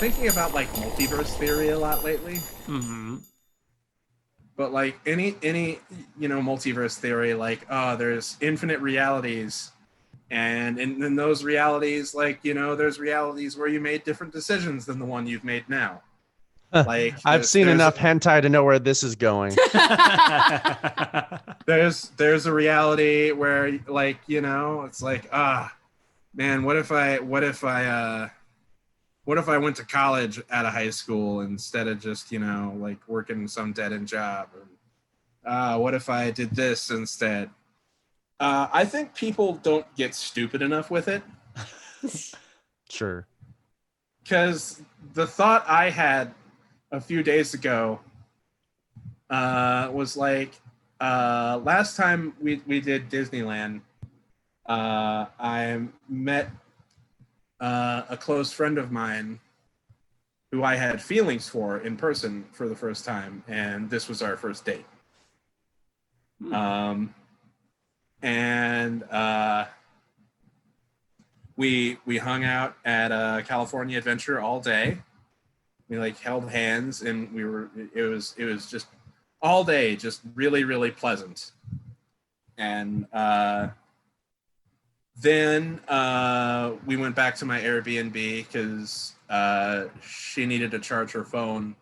thinking about like multiverse theory a lot lately. Mm-hmm. But like any multiverse theory, like there's infinite realities, and in those realities, like there's realities where you made different decisions than the one you've made now. Like I've seen enough hentai to know where this is going. there's a reality where like it's like man, what if I went to college out of high school instead of just like working some dead-end job? What if I did this instead? I think people don't get stupid enough with it. Sure. Because the thought I had a few days ago was like, last time we did Disneyland, I met a close friend of mine who I had feelings for in person for the first time, and this was our first date. We hung out at California Adventure all day. We like held hands, and it was just all day, just really, really pleasant. And then we went back to my Airbnb because she needed to charge her phone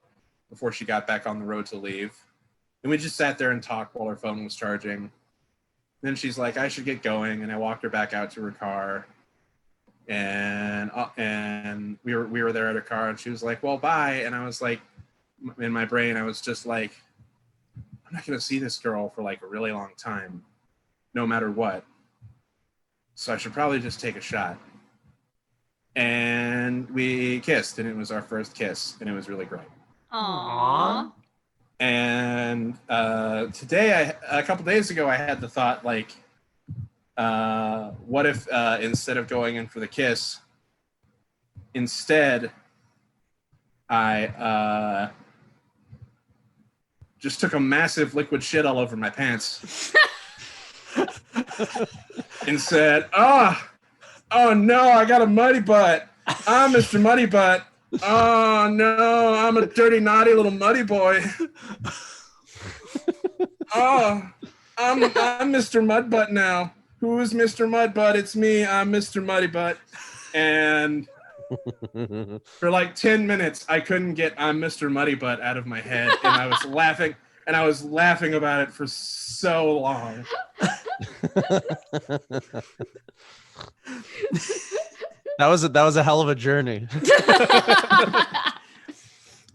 before she got back on the road to leave. And we just sat there and talked while her phone was charging. Then she's like, I should get going. And I walked her back out to her car. And we were there at her car, and she was like, well, bye. And I was like, in my brain, I was just like, I'm not going to see this girl for like a really long time, no matter what. So I should probably just take a shot. And we kissed, and it was our first kiss, and it was really great. Aww. And today, a couple days ago, I had the thought, like, what if instead of going in for the kiss, instead I just took a massive liquid shit all over my pants and said, oh no, I got a muddy butt. I'm Mr. Muddy Butt. Oh no, I'm a dirty, naughty little muddy boy. Oh, I'm Mr. Mud Butt now. Who's Mr. Mud Butt? It's me. I'm Mr. Muddy Butt. And for like 10 minutes, I couldn't get I'm Mr. Muddy Butt out of my head. And I was laughing. And I was laughing about it for so long. That was a hell of a journey.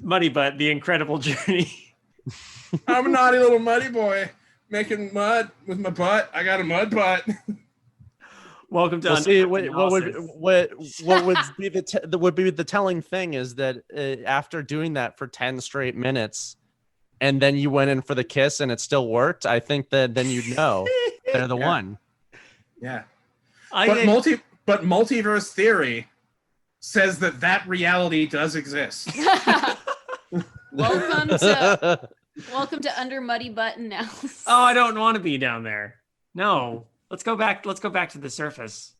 Muddy Butt, the incredible journey. I'm a naughty little muddy boy making mud with my butt. I got a mud butt. Welcome to what would be the telling thing is that after doing that for 10 straight minutes, and then you went in for the kiss and it still worked, I think that then you'd know they're the one. Yeah. But multiverse theory says that reality does exist. Welcome to Under Muddy Button now. Oh, I don't want to be down there. No. Let's go back to the surface.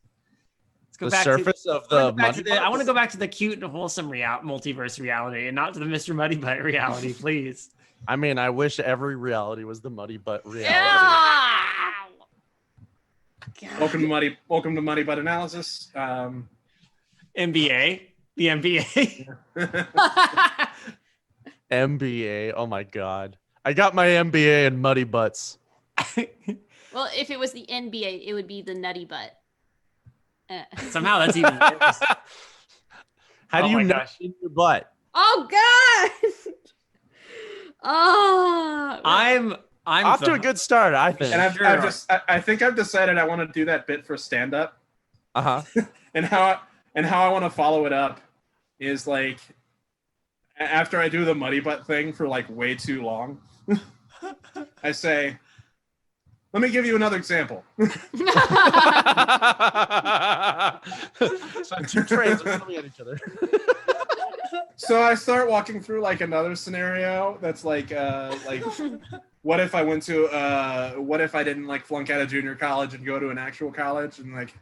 Let's go the back surface to, of the I want to go back to the cute and wholesome multiverse reality and not to the Mr. Muddy Butt reality, please. I mean, I wish every reality was the Muddy Butt reality. Yeah. Welcome to Muddy Butt Analysis. MBA. The MBA. MBA. Oh my God. I got my MBA in Muddy Butts. Well, if it was the NBA, it would be the Nutty Butt. Somehow that's even worse. How do you nut in your butt? Oh God. Oh. I'm off to a good start, I think. And I think I've decided I want to do that bit for stand-up. Uh-huh. and how I want to follow it up is like after I do the muddy butt thing for like way too long, I say, let me give you another example. So two trains are coming at each other. So I start walking through like another scenario that's like what if I didn't like flunk out of junior college and go to an actual college, and like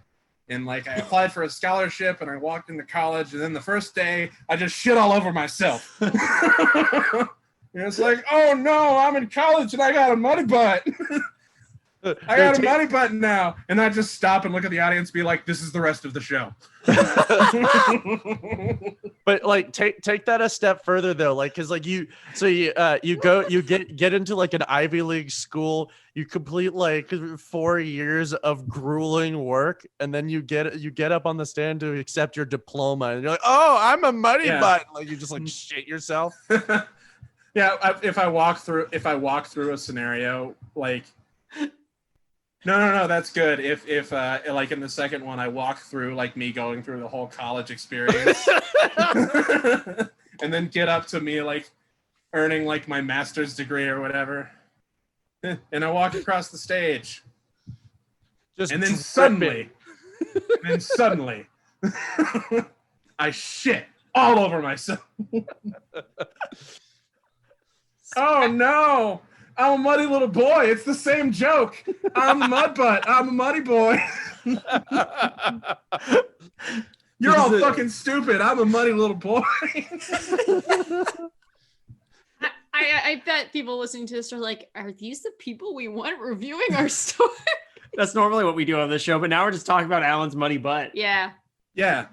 And like I applied for a scholarship and I walked into college, and then the first day I just shit all over myself. And it's like, oh no, I'm in college and I got a muddy butt. I got a muddy butt now. And I just stop and look at the audience and be like, this is the rest of the show. But like take that a step further though, like because like you get into like an Ivy League school, you complete like 4 years of grueling work, and then you get up on the stand to accept your diploma, and you're like, oh, I'm a muddy butt, like you just like shit yourself. Yeah, if I walk through a scenario like. No, that's good. If like in the second one, I walk through like me going through the whole college experience, and then get up to me like earning like my master's degree or whatever, and I walk across the stage, and then suddenly, I shit all over myself. Oh no! I'm a muddy little boy. It's the same joke. I'm a mud butt. I'm a muddy boy. You're all fucking stupid. I'm a muddy little boy. I bet people listening to this are like, are these the people we want reviewing our story? That's normally what we do on this show, but now we're just talking about Alan's muddy butt. Yeah. Yeah.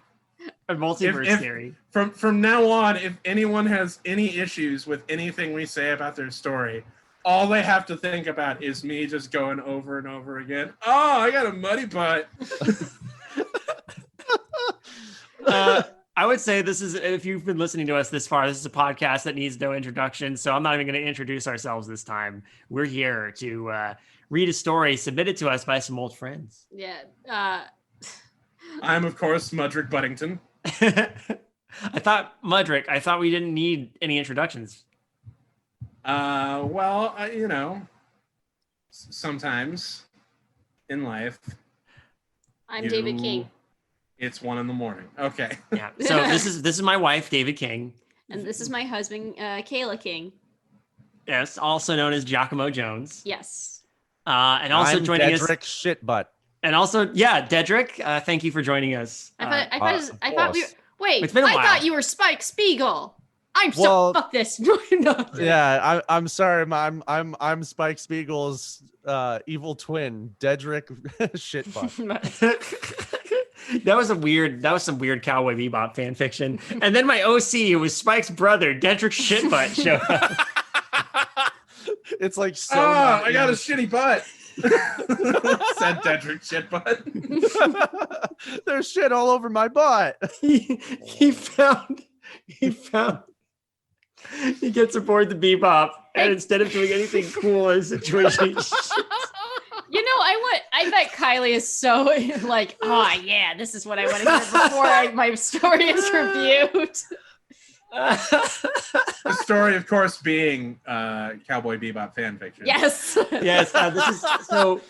A multiverse theory. From now on, if anyone has any issues with anything we say about their story, all they have to think about is me just going over and over again. Oh, I got a muddy butt. I would say this is, if you've been listening to us this far, this is a podcast that needs no introduction. So I'm not even going to introduce ourselves this time. We're here to read a story submitted to us by some old friends. Yeah. I'm, of course, Mudrick Buddington. I thought we didn't need any introductions. Well, you know, sometimes in life. I'm David King. It's 1 a.m. Okay. Yeah. So this is my wife, David King. And this is my husband, Kayla King. Yes, also known as Giacomo Jones. Yes. And also I'm joining us. Dedrick Shitbutt. And also, Dedrick, thank you for joining us. I thought we were, wait, It's been a while. I thought you were Spike Spiegel. I'm Well, so fuck this. No. Yeah, I'm sorry, I'm Spike Spiegel's evil twin, Dedrick Shitbutt. That was some weird Cowboy Bebop fan fiction. And then my OC, who was Spike's brother, Dedrick Shitbutt, showed up. It's like so. Oh, I got a shitty butt. Said Dedrick Shitbutt. There's shit all over my butt. He gets aboard the Bebop, and instead of doing anything cool in a situation, You know, I bet Kylie is so like, oh yeah, this is what I want to hear before my story is reviewed. The story, of course, being Cowboy Bebop fan fiction. Yes. Yes. This is so.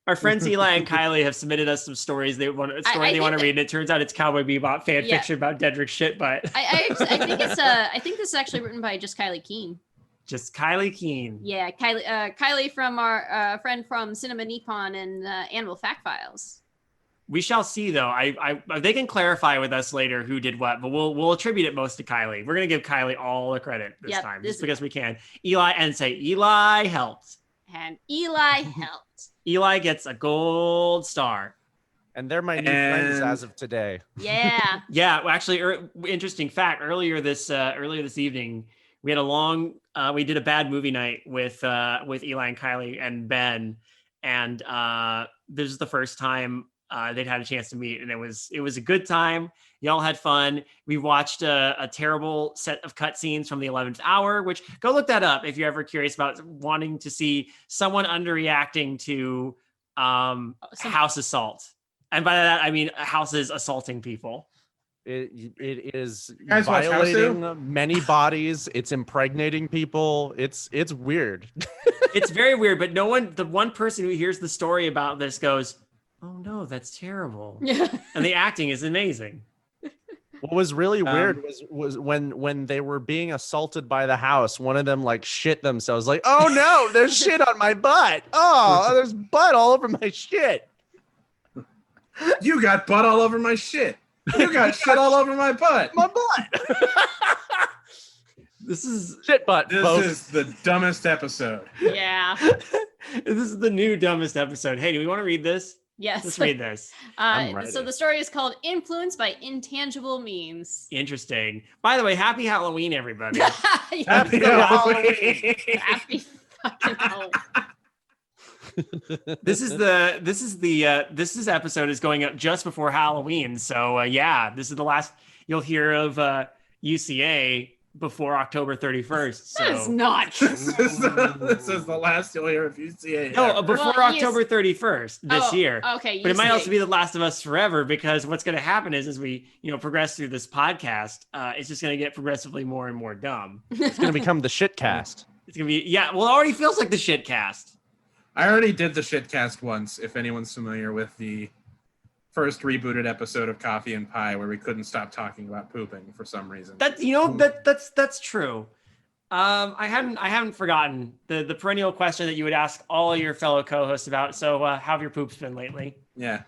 Our friends Eli and Kylie have submitted us some stories they want to read, and it turns out it's Cowboy Bebop fan fiction about Dedrick Shitbutt. I think this is actually written by just Kylie Keen. Just Kylie Keen. Yeah, Kylie from our friend from Cinema Nippon and Animal Fact Files. We shall see, though. I they can clarify with us later who did what, but we'll attribute it most to Kylie. We're gonna give Kylie all the credit this time, just because we can. Eli helped, and Eli helped. Eli gets a gold star, and they're my new friends as of today. Yeah. Yeah. Well, actually, interesting fact. Earlier this evening, we had we did a bad movie night with Eli and Kylie and Ben, and this is the first time they'd had a chance to meet, and it was a good time. Y'all had fun. We watched a terrible set of cutscenes from the 11th hour, which go look that up if you're ever curious about wanting to see someone underreacting to house assault. And by that I mean houses assaulting people. It is Guys, violating many bodies. It's impregnating people. It's weird. It's very weird, but the one person who hears the story about this goes, "Oh no, that's terrible." Yeah. And the acting is amazing. What was really weird was when they were being assaulted by the house, one of them like shit themselves, like, "Oh no, there's shit on my butt. Oh, there's butt all over my shit." You got butt all over my shit. You got shit all over my butt. My butt. This is Shit butt, This folks. is the dumbest episode. Yeah. this is the new dumbest episode. Hey, do we want to read this? Yes. Let's read this. I'm ready. So the story is called Influenced by Intangible Memes. Interesting. By the way, happy Halloween, everybody. Happy Halloween. Happy fucking Halloween. This episode is going up just before Halloween. So yeah, this is the last you'll hear of UCA before October 31st. So That is not true. This is the last you'll hear of UCA. no, ever. before Well, October 31st this year. Okay. But it might UCA. also be The Last of Us Forever, because what's going to happen is as we, progress through this podcast, it's just going to get progressively more and more dumb. It's gonna become the shit cast. It's going to be, yeah, well, it already feels like the shit cast. I already did the shitcast once, if anyone's familiar with the first rebooted episode of Coffee and Pie where we couldn't stop talking about pooping for some reason. That's true. I haven't forgotten the perennial question that you would ask all your fellow co-hosts about. So how have your poops been lately? Yeah.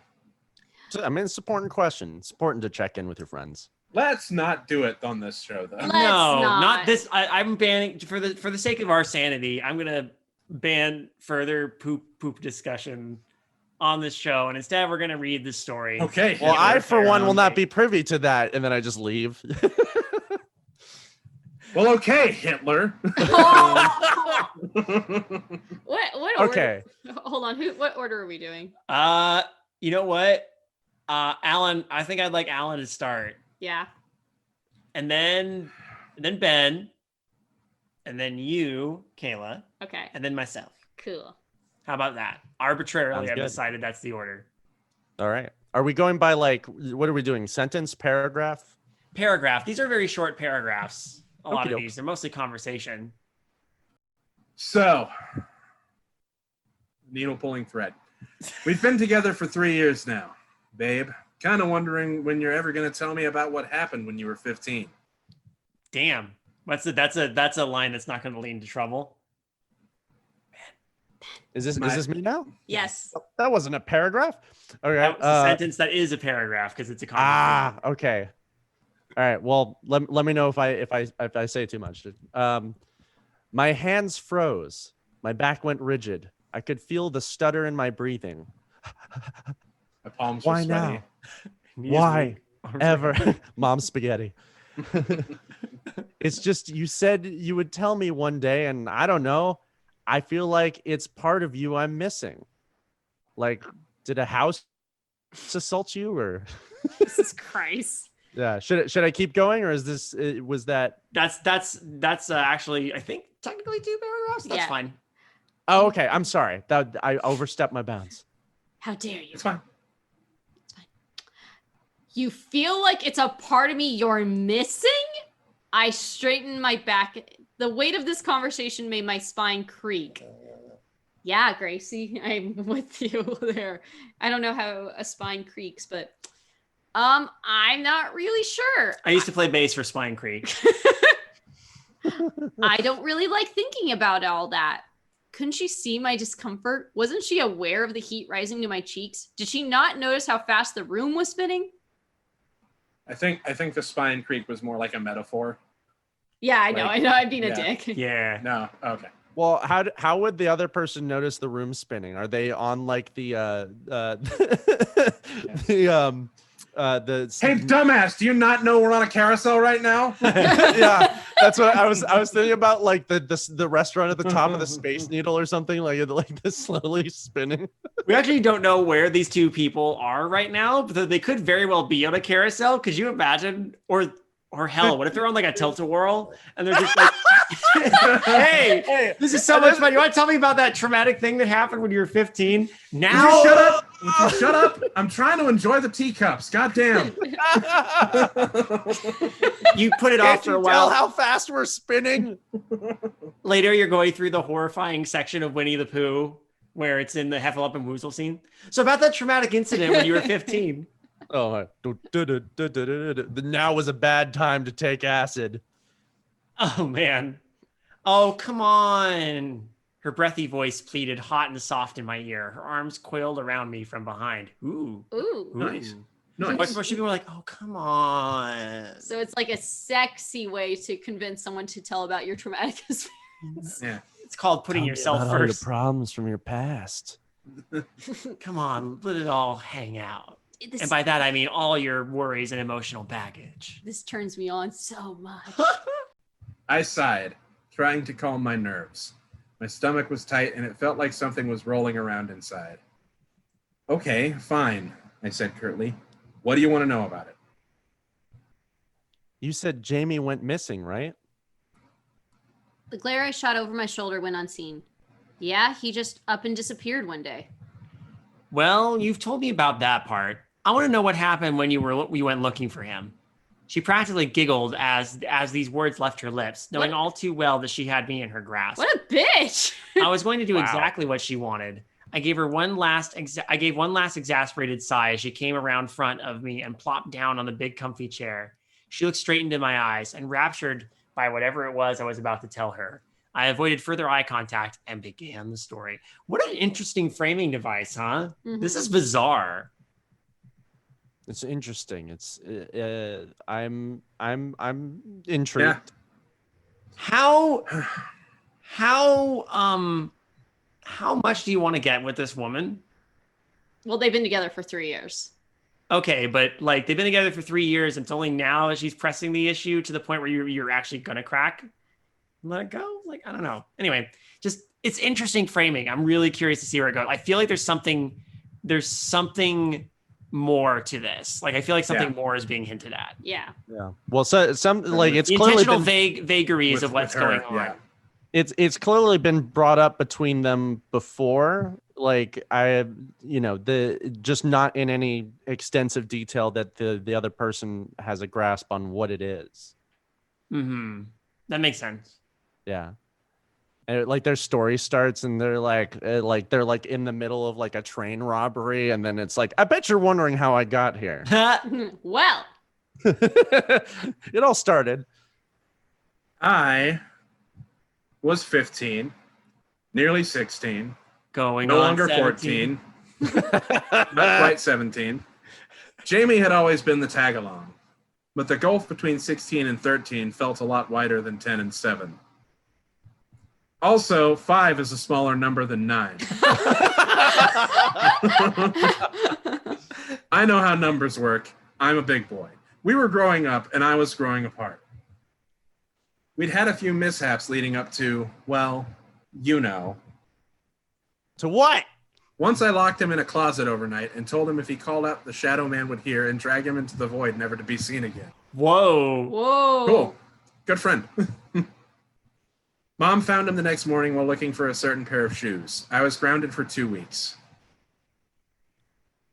So, I mean, it's an important question. It's important to check in with your friends. Let's not do it on this show, though. Let's No, not. not this. I'm banning for the sake of our sanity. I'm gonna ban further poop discussion on this show, and instead we're gonna read this story. Okay. Well, I, Hitler. for one, will not be privy to that, and then I just leave. Well, okay, Hitler. What Okay. order? Hold on. What order are we doing? You know what? Alan, I think I'd like Alan to start, Yeah. and then Ben, and then you, Kayla, Okay. and then myself. Cool. How about that? Arbitrarily, Sounds I've good. decided that's the order. All right. Are we going by what are we doing? Sentence, paragraph? Paragraph. These are very short paragraphs. A lot of Okey-doke. these. They're mostly conversation. So, needle pulling thread. We've been together for 3 years now. Babe, kind of wondering when you're ever going to tell me about what happened when you were 15. Damn. That's a line that's not going to lead into trouble. Is this me now? Yes. That wasn't a paragraph. Okay. That was a sentence that is a paragraph because it's a conversation. Okay. All right. Well, let me know if I say too much. My hands froze. My back went rigid. I could feel the stutter in my breathing. My palms Why were sweaty. now? Knees Why weak, arms Ever. weak. Mom spaghetti. It's just you said you would tell me one day, and I don't know. I feel like it's part of you I'm missing. Like, did a house assault you, or Jesus Christ. yeah? Should I keep going, or is this was that? That's actually, I think, technically 2 paragraphs. That's Yeah. fine. Oh, okay. I'm sorry. That I overstepped my bounds. How dare you? It's fine. You feel like it's a part of me you're missing? I straightened my back. The weight of this conversation made my spine creak. Yeah, Gracie, I'm with you there. I don't know how a spine creaks, but I'm not really sure. I used to play bass for Spine Creek. I don't really like thinking about all that. Couldn't she see my discomfort? Wasn't she aware of the heat rising to my cheeks? Did she not notice how fast the room was spinning? I think the spine creak was more like a metaphor. Yeah, I know. Like, I'm being a yeah. dick. Yeah. No. Okay. Well, how would the other person notice the room spinning? Are they on like the Hey, dumbass! Do you not know we're on a carousel right now? yeah, that's what I was thinking about, like the restaurant at the top of the Space Needle or something, like this slowly spinning. We actually don't know where these two people are right now, but they could very well be on a carousel. Could you imagine? Or hell, what if they're on like a tilt-a-whirl and they're just like, hey, this is so much fun. You want to tell me about that traumatic thing that happened when you were 15? Now, Would you shut up? Would you shut up? I'm trying to enjoy the teacups. God damn. you put it off Can't for a you while. tell how fast we're spinning? Later, you're going through the horrifying section of Winnie the Pooh where it's in the Heffalump and Woozle scene. So about that traumatic incident when you were 15. Oh, now was a bad time to take acid. Oh, man. Oh, come on. Her breathy voice pleaded hot and soft in my ear. Her arms coiled around me from behind. Ooh. Ooh. Nice. Ooh. Nice. Most people were like, oh, come on. So it's like a sexy way to convince someone to tell about your traumatic experience. Yeah. It's called putting Tell me yourself about all your first. problems from your past. Come on, let it all hang out. This, And by that, I mean all your worries and emotional baggage. this turns me on so much. I sighed, trying to calm my nerves. My stomach was tight and it felt like something was rolling around inside. Okay, fine, I said curtly. What do you want to know about it? You said Jamie went missing, right? The glare I shot over my shoulder went unseen. Yeah, he just up and disappeared one day. Well, you've told me about that part. I want to know what happened when we went looking for him. She practically giggled as these words left her lips, knowing all too well that she had me in her grasp. What a bitch! I was going to do Wow. exactly what she wanted. I gave one last exasperated sigh as she came around front of me and plopped down on the big comfy chair. She looked straight into my eyes, enraptured by whatever it was I was about to tell her. I avoided further eye contact and began the story. What an interesting framing device, huh? Mhm. This is bizarre. It's interesting. It's I'm intrigued. Yeah. How much do you want to get with this woman? Well, they've been together for 3 years. Okay, but like they've been together for 3 years. It's only now that she's pressing the issue to the point where you're actually gonna crack. Let it go. Like, I don't know. Anyway, just it's interesting framing. I'm really curious to see where it goes. I feel like there's something more to this. Like I feel like something more is being hinted at. Yeah. Yeah. Well, so some like it's The clearly intentional been, vagaries of what's with her, going on. yeah. it's clearly been brought up between them before. Like the just not in any extensive detail that the other person has a grasp on what it is. Mm-hmm. That makes sense. Yeah. And like their story starts and they're like in the middle of like a train robbery, and then it's like, I bet you're wondering how I got here. Well, It all started. I was 15, nearly 16, Going no on longer 17. 14, not quite 17. Jamie had always been the tag-along, but the gulf between 16 and 13 felt a lot wider than 10 and 7. Also, 5 is a smaller number than 9. I know how numbers work. I'm a big boy. We were growing up, and I was growing apart. We'd had a few mishaps leading up to, well, you know. To what? Once I locked him in a closet overnight and told him if he called out, the Shadow Man would hear and drag him into the void, never to be seen again. Whoa. whoa. Cool. Good friend. Mom found him the next morning while looking for a certain pair of shoes. I was grounded for 2 weeks.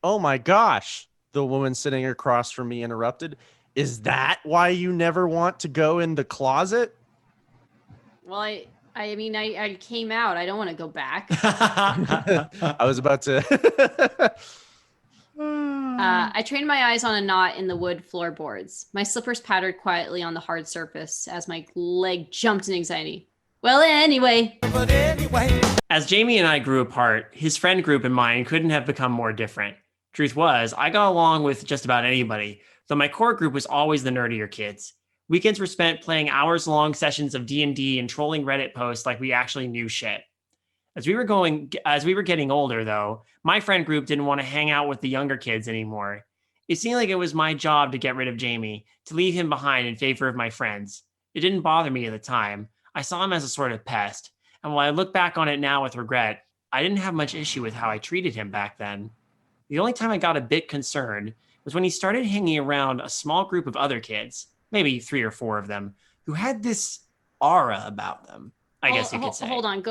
Oh my gosh. The woman sitting across from me interrupted. Is that why you never want to go in the closet? Well, I mean, I came out. I don't want to go back. I was about to. I trained my eyes on a knot in the wood floorboards. My slippers pattered quietly on the hard surface as my leg jumped in anxiety. Well, anyway. As Jamie and I grew apart, his friend group and mine couldn't have become more different. Truth was, I got along with just about anybody, though my core group was always the nerdier kids. Weekends were spent playing hours-long sessions of D&D and trolling Reddit posts like we actually knew shit. As we were getting older, though, my friend group didn't want to hang out with the younger kids anymore. It seemed like it was my job to get rid of Jamie, to leave him behind in favor of my friends. It didn't bother me at the time. I saw him as a sort of pest, and while I look back on it now with regret, I didn't have much issue with how I treated him back then. The only time I got a bit concerned was when he started hanging around a small group of other kids, maybe 3 or 4 of them, who had this aura about them, I guess you could say. Hold on.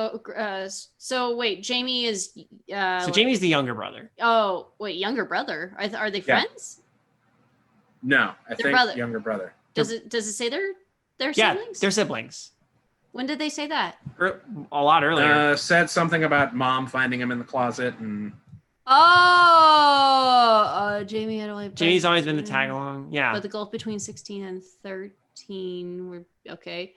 So wait, Jamie is. So Jamie's the younger brother. Oh wait, younger brother. Are they Yeah. friends? No, I think brother. younger brother. Does it say they're Yeah, siblings? they're siblings. When did they say that? A lot earlier. Said something about mom finding him in the closet, and Jamie had only. Jamie's always been the tag along. Yeah. But the gulf between 16 and 13 were okay.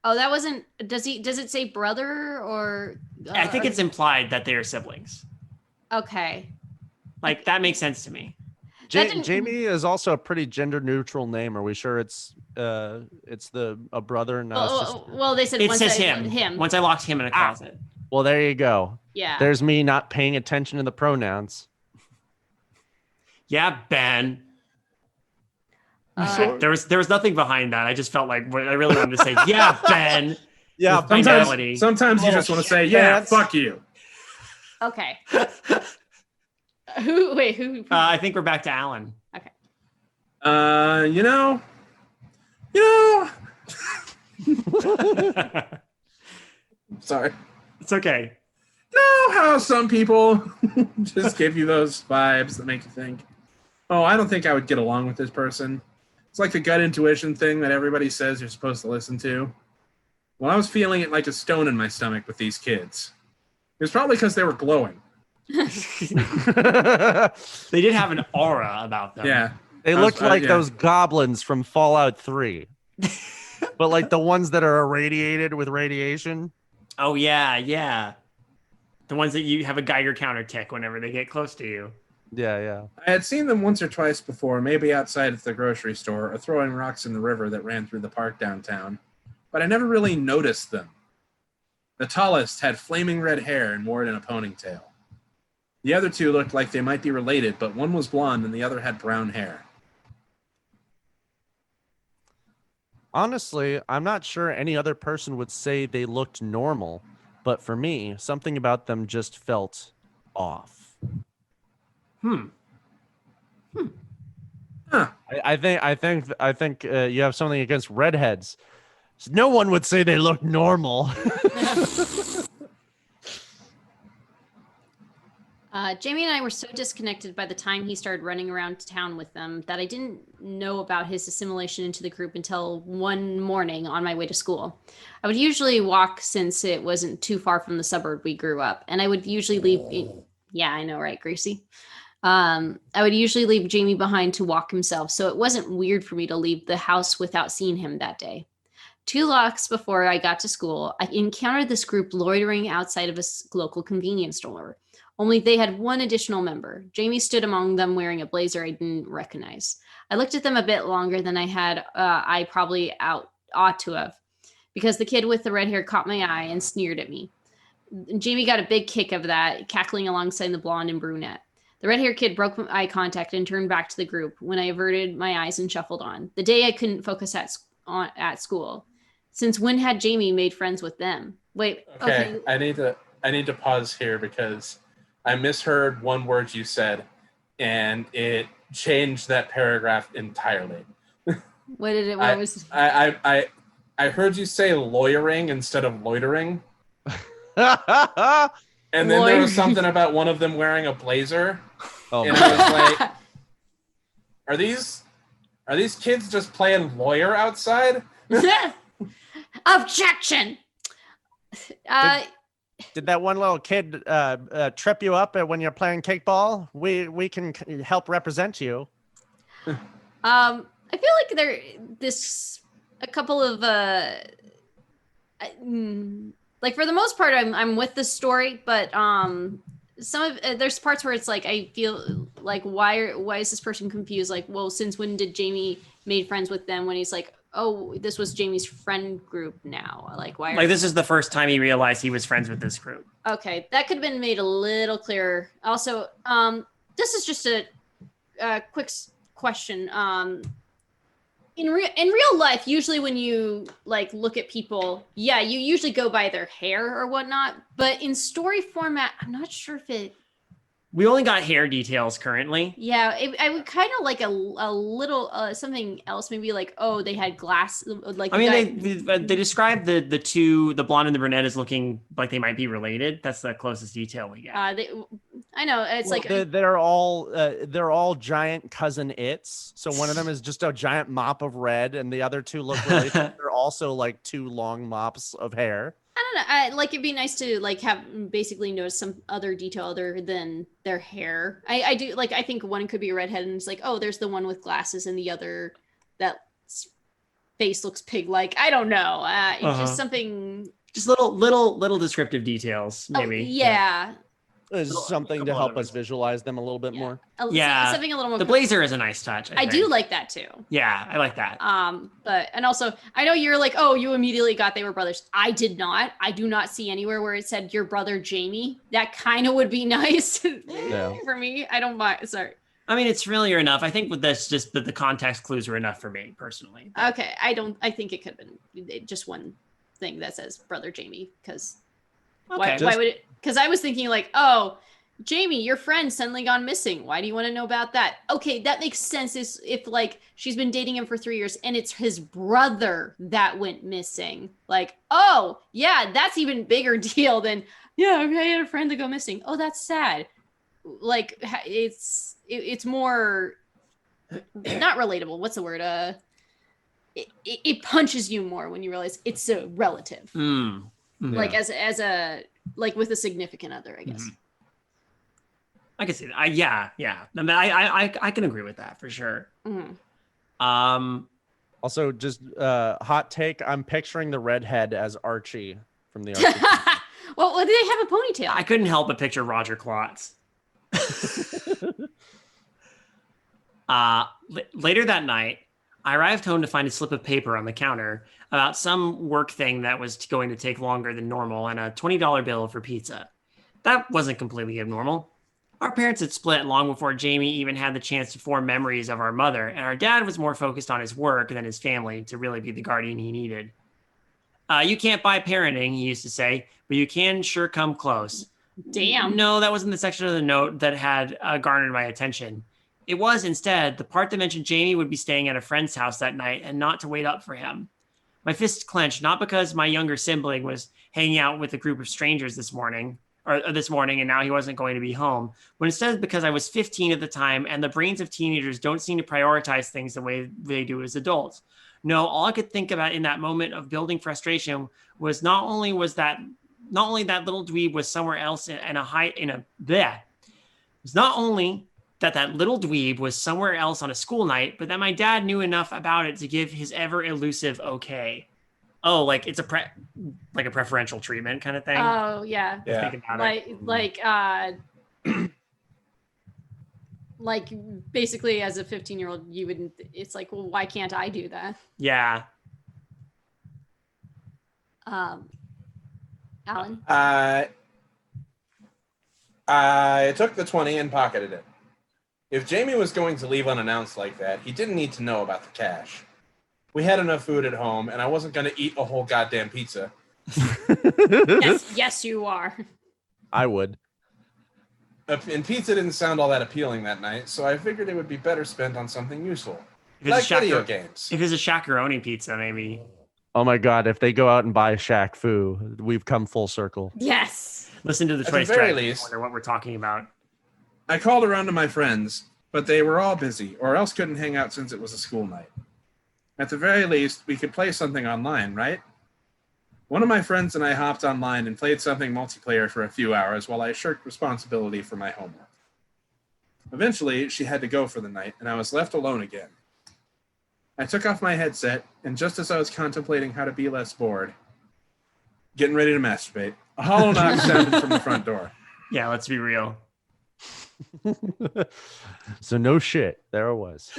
Oh, that wasn't. Does it say brother or? I think it's implied that they are siblings. Okay. Like that makes sense to me. That didn't- Jamie is also a pretty gender neutral name. Are we sure it's a brother, not a sister? Well, they said It once says I, him. Once I locked him in a closet. Well, there you go. Yeah. There's me not paying attention to the pronouns. Yeah, Ben. Uh, There was nothing behind that. I just felt like I really wanted to say, yeah, Ben. Yeah, With finality. Sometimes you just want to say, yeah, pants. fuck you. okay. Who? Wait. Who? I think we're back to Alan. You know. Sorry. It's okay. Know how some people just give you those vibes that make you think, oh, I don't think I would get along with this person. It's like the gut intuition thing that everybody says you're supposed to listen to. Well, I was feeling it like a stone in my stomach with these kids. It was probably because they were glowing. They did have an aura about them. Yeah. They looked like those goblins from Fallout 3. But like the ones that are irradiated with radiation. Oh, yeah. The ones that you have a Geiger counter tick whenever they get close to you. Yeah. I had seen them once or twice before, maybe outside of the grocery store or throwing rocks in the river that ran through the park downtown, but I never really noticed them. The tallest had flaming red hair and wore it in a ponytail. The other two looked like they might be related, but one was blonde and the other had brown hair. Honestly, I'm not sure any other person would say they looked normal, but for me, something about them just felt off. Huh. I think you have something against redheads. No one would say they look normal. Jamie and I were so disconnected by the time he started running around town with them that I didn't know about his assimilation into the group until one morning on my way to school. I would usually walk since it wasn't too far from the suburb we grew up, and I would usually leave. Yeah, I know, right, Gracie? I would usually leave Jamie behind to walk himself, so it wasn't weird for me to leave the house without seeing him that day. 2 blocks before I got to school, I encountered this group loitering outside of a local convenience store. Only they had one additional member. Jamie stood among them wearing a blazer I didn't recognize. I looked at them a bit longer than I probably ought to have, because the kid with the red hair caught my eye and sneered at me. Jamie got a big kick of that, cackling alongside the blonde and brunette. The red-haired kid broke eye contact and turned back to the group when I averted my eyes and shuffled on. The day I couldn't focus at school. Since when had Jamie made friends with them? Wait, okay. I need to pause here because I misheard one word you said, and it changed that paragraph entirely. What was? I heard you say lawyering instead of loitering, and then there was something about one of them wearing a blazer, Oh, and I was like, "Are these kids just playing lawyer outside?" Objection. Did that one little kid trip you up when you're playing kickball? We can help represent you. I feel like a couple of like for the most part I'm with the story, but some of there's parts where it's like I feel like why is this person confused? Like, well, since when did Jamie made friends with them? When he's like, oh, this was Jamie's friend group now. Like, why? Like, this is the first time he realized he was friends with this group. Okay, that could have been made a little clearer. Also, this is just a quick question. In real life, usually when you like look at people, yeah, you usually go by their hair or whatnot. But in story format, I'm not sure if it. We only got hair details currently. Yeah, I would kind of like a little something else, maybe like, oh, they had glass. Like I mean, they described the two, the blonde and the brunette, as looking like they might be related. That's the closest detail we get. I know it's like they're all giant cousin its. So one of them is just a giant mop of red, and the other two look related. They're also like 2 long mops of hair. I don't know. Like it'd be nice to like have basically notice some other detail other than their hair. I do like. I think one could be a redhead, and it's like, oh, there's the one with glasses, and the other that's face looks pig-like. I don't know. It's Uh-huh. just something. Just little descriptive details, maybe. Oh, yeah. Is Little- something to couple help others. us visualize them a little bit more. Yeah. Something a little more. The blazer is a nice touch. I do think. like that too. Yeah, I like that. But and also I know you're like, oh, you immediately got they were brothers. I did not. I do not see anywhere where it said your brother Jamie. That kind of would be nice Yeah. for me. I don't mind. Sorry. I mean, it's familiar enough. I think with this, just that the context clues were enough for me personally. Okay, I think it could have been just one thing that says brother Jamie because why would it? Because I was thinking like, oh, Jamie, your friend suddenly gone missing. Why do you want to know about that? Okay, that makes sense. Is if like she's been dating him for 3 years and it's his brother that went missing. Like, oh yeah, that's even bigger deal than yeah. Okay, I had a friend to go missing. Oh, that's sad. Like it's more not relatable. What's the word? It punches you more when you realize it's a relative. Like as a like with a significant other, I guess. I can see that. Yeah. I mean, I can agree with that for sure. Also, just hot take. I'm picturing the redhead as Archie from the Archie. Well, do they have a ponytail? I couldn't help but picture Roger Klotz. Later that night, I arrived home to find a slip of paper on the counter about some work thing that was going to take longer than normal and a $20 bill for pizza. That wasn't completely abnormal. Our parents had split long before Jamie even had the chance to form memories of our mother, and our dad was more focused on his work than his family to really be the guardian he needed. You can't buy parenting, he used to say, but you can sure come close. Damn. No, that wasn't the section of the note that had garnered my attention. It was instead the part that mentioned Jamie would be staying at a friend's house that night and not to wait up for him. My fists clenched, not because my younger sibling was hanging out with a group of strangers this morning, and now he wasn't going to be home, but instead because I was 15 at the time and the brains of teenagers don't seem to prioritize things the way they do as adults. No, all I could think about in that moment of building frustration was not only that little dweeb was somewhere else not only that little dweeb was somewhere else on a school night, but that my dad knew enough about it to give his ever elusive okay. Oh, like it's a preferential treatment kind of thing. Oh yeah. Yeah. Like basically as a 15-year-old, you wouldn't. It's like, well, why can't I do that? Yeah. Alan. I took the 20 and pocketed it. If Jamie was going to leave unannounced like that, he didn't need to know about the cash. We had enough food at home, and I wasn't going to eat a whole goddamn pizza. Yes, you are. I would. And pizza didn't sound all that appealing that night, so I figured it would be better spent on something useful. If Like it's a video games. If it's a shakaroni pizza, maybe. Oh my God! If they go out and buy Shaq Fu, we've come full circle. Yes. Listen to the At the choice very track. least- Wonder what we're talking about. I called around to my friends, but they were all busy, or else couldn't hang out since it was a school night. At the very least, we could play something online, right? One of my friends and I hopped online and played something multiplayer for a few hours while I shirked responsibility for my homework. Eventually, she had to go for the night, and I was left alone again. I took off my headset, and just as I was contemplating how to be less bored, getting ready to masturbate, a hollow knock sounded from the front door. Yeah, let's be real. So no shit, there it was.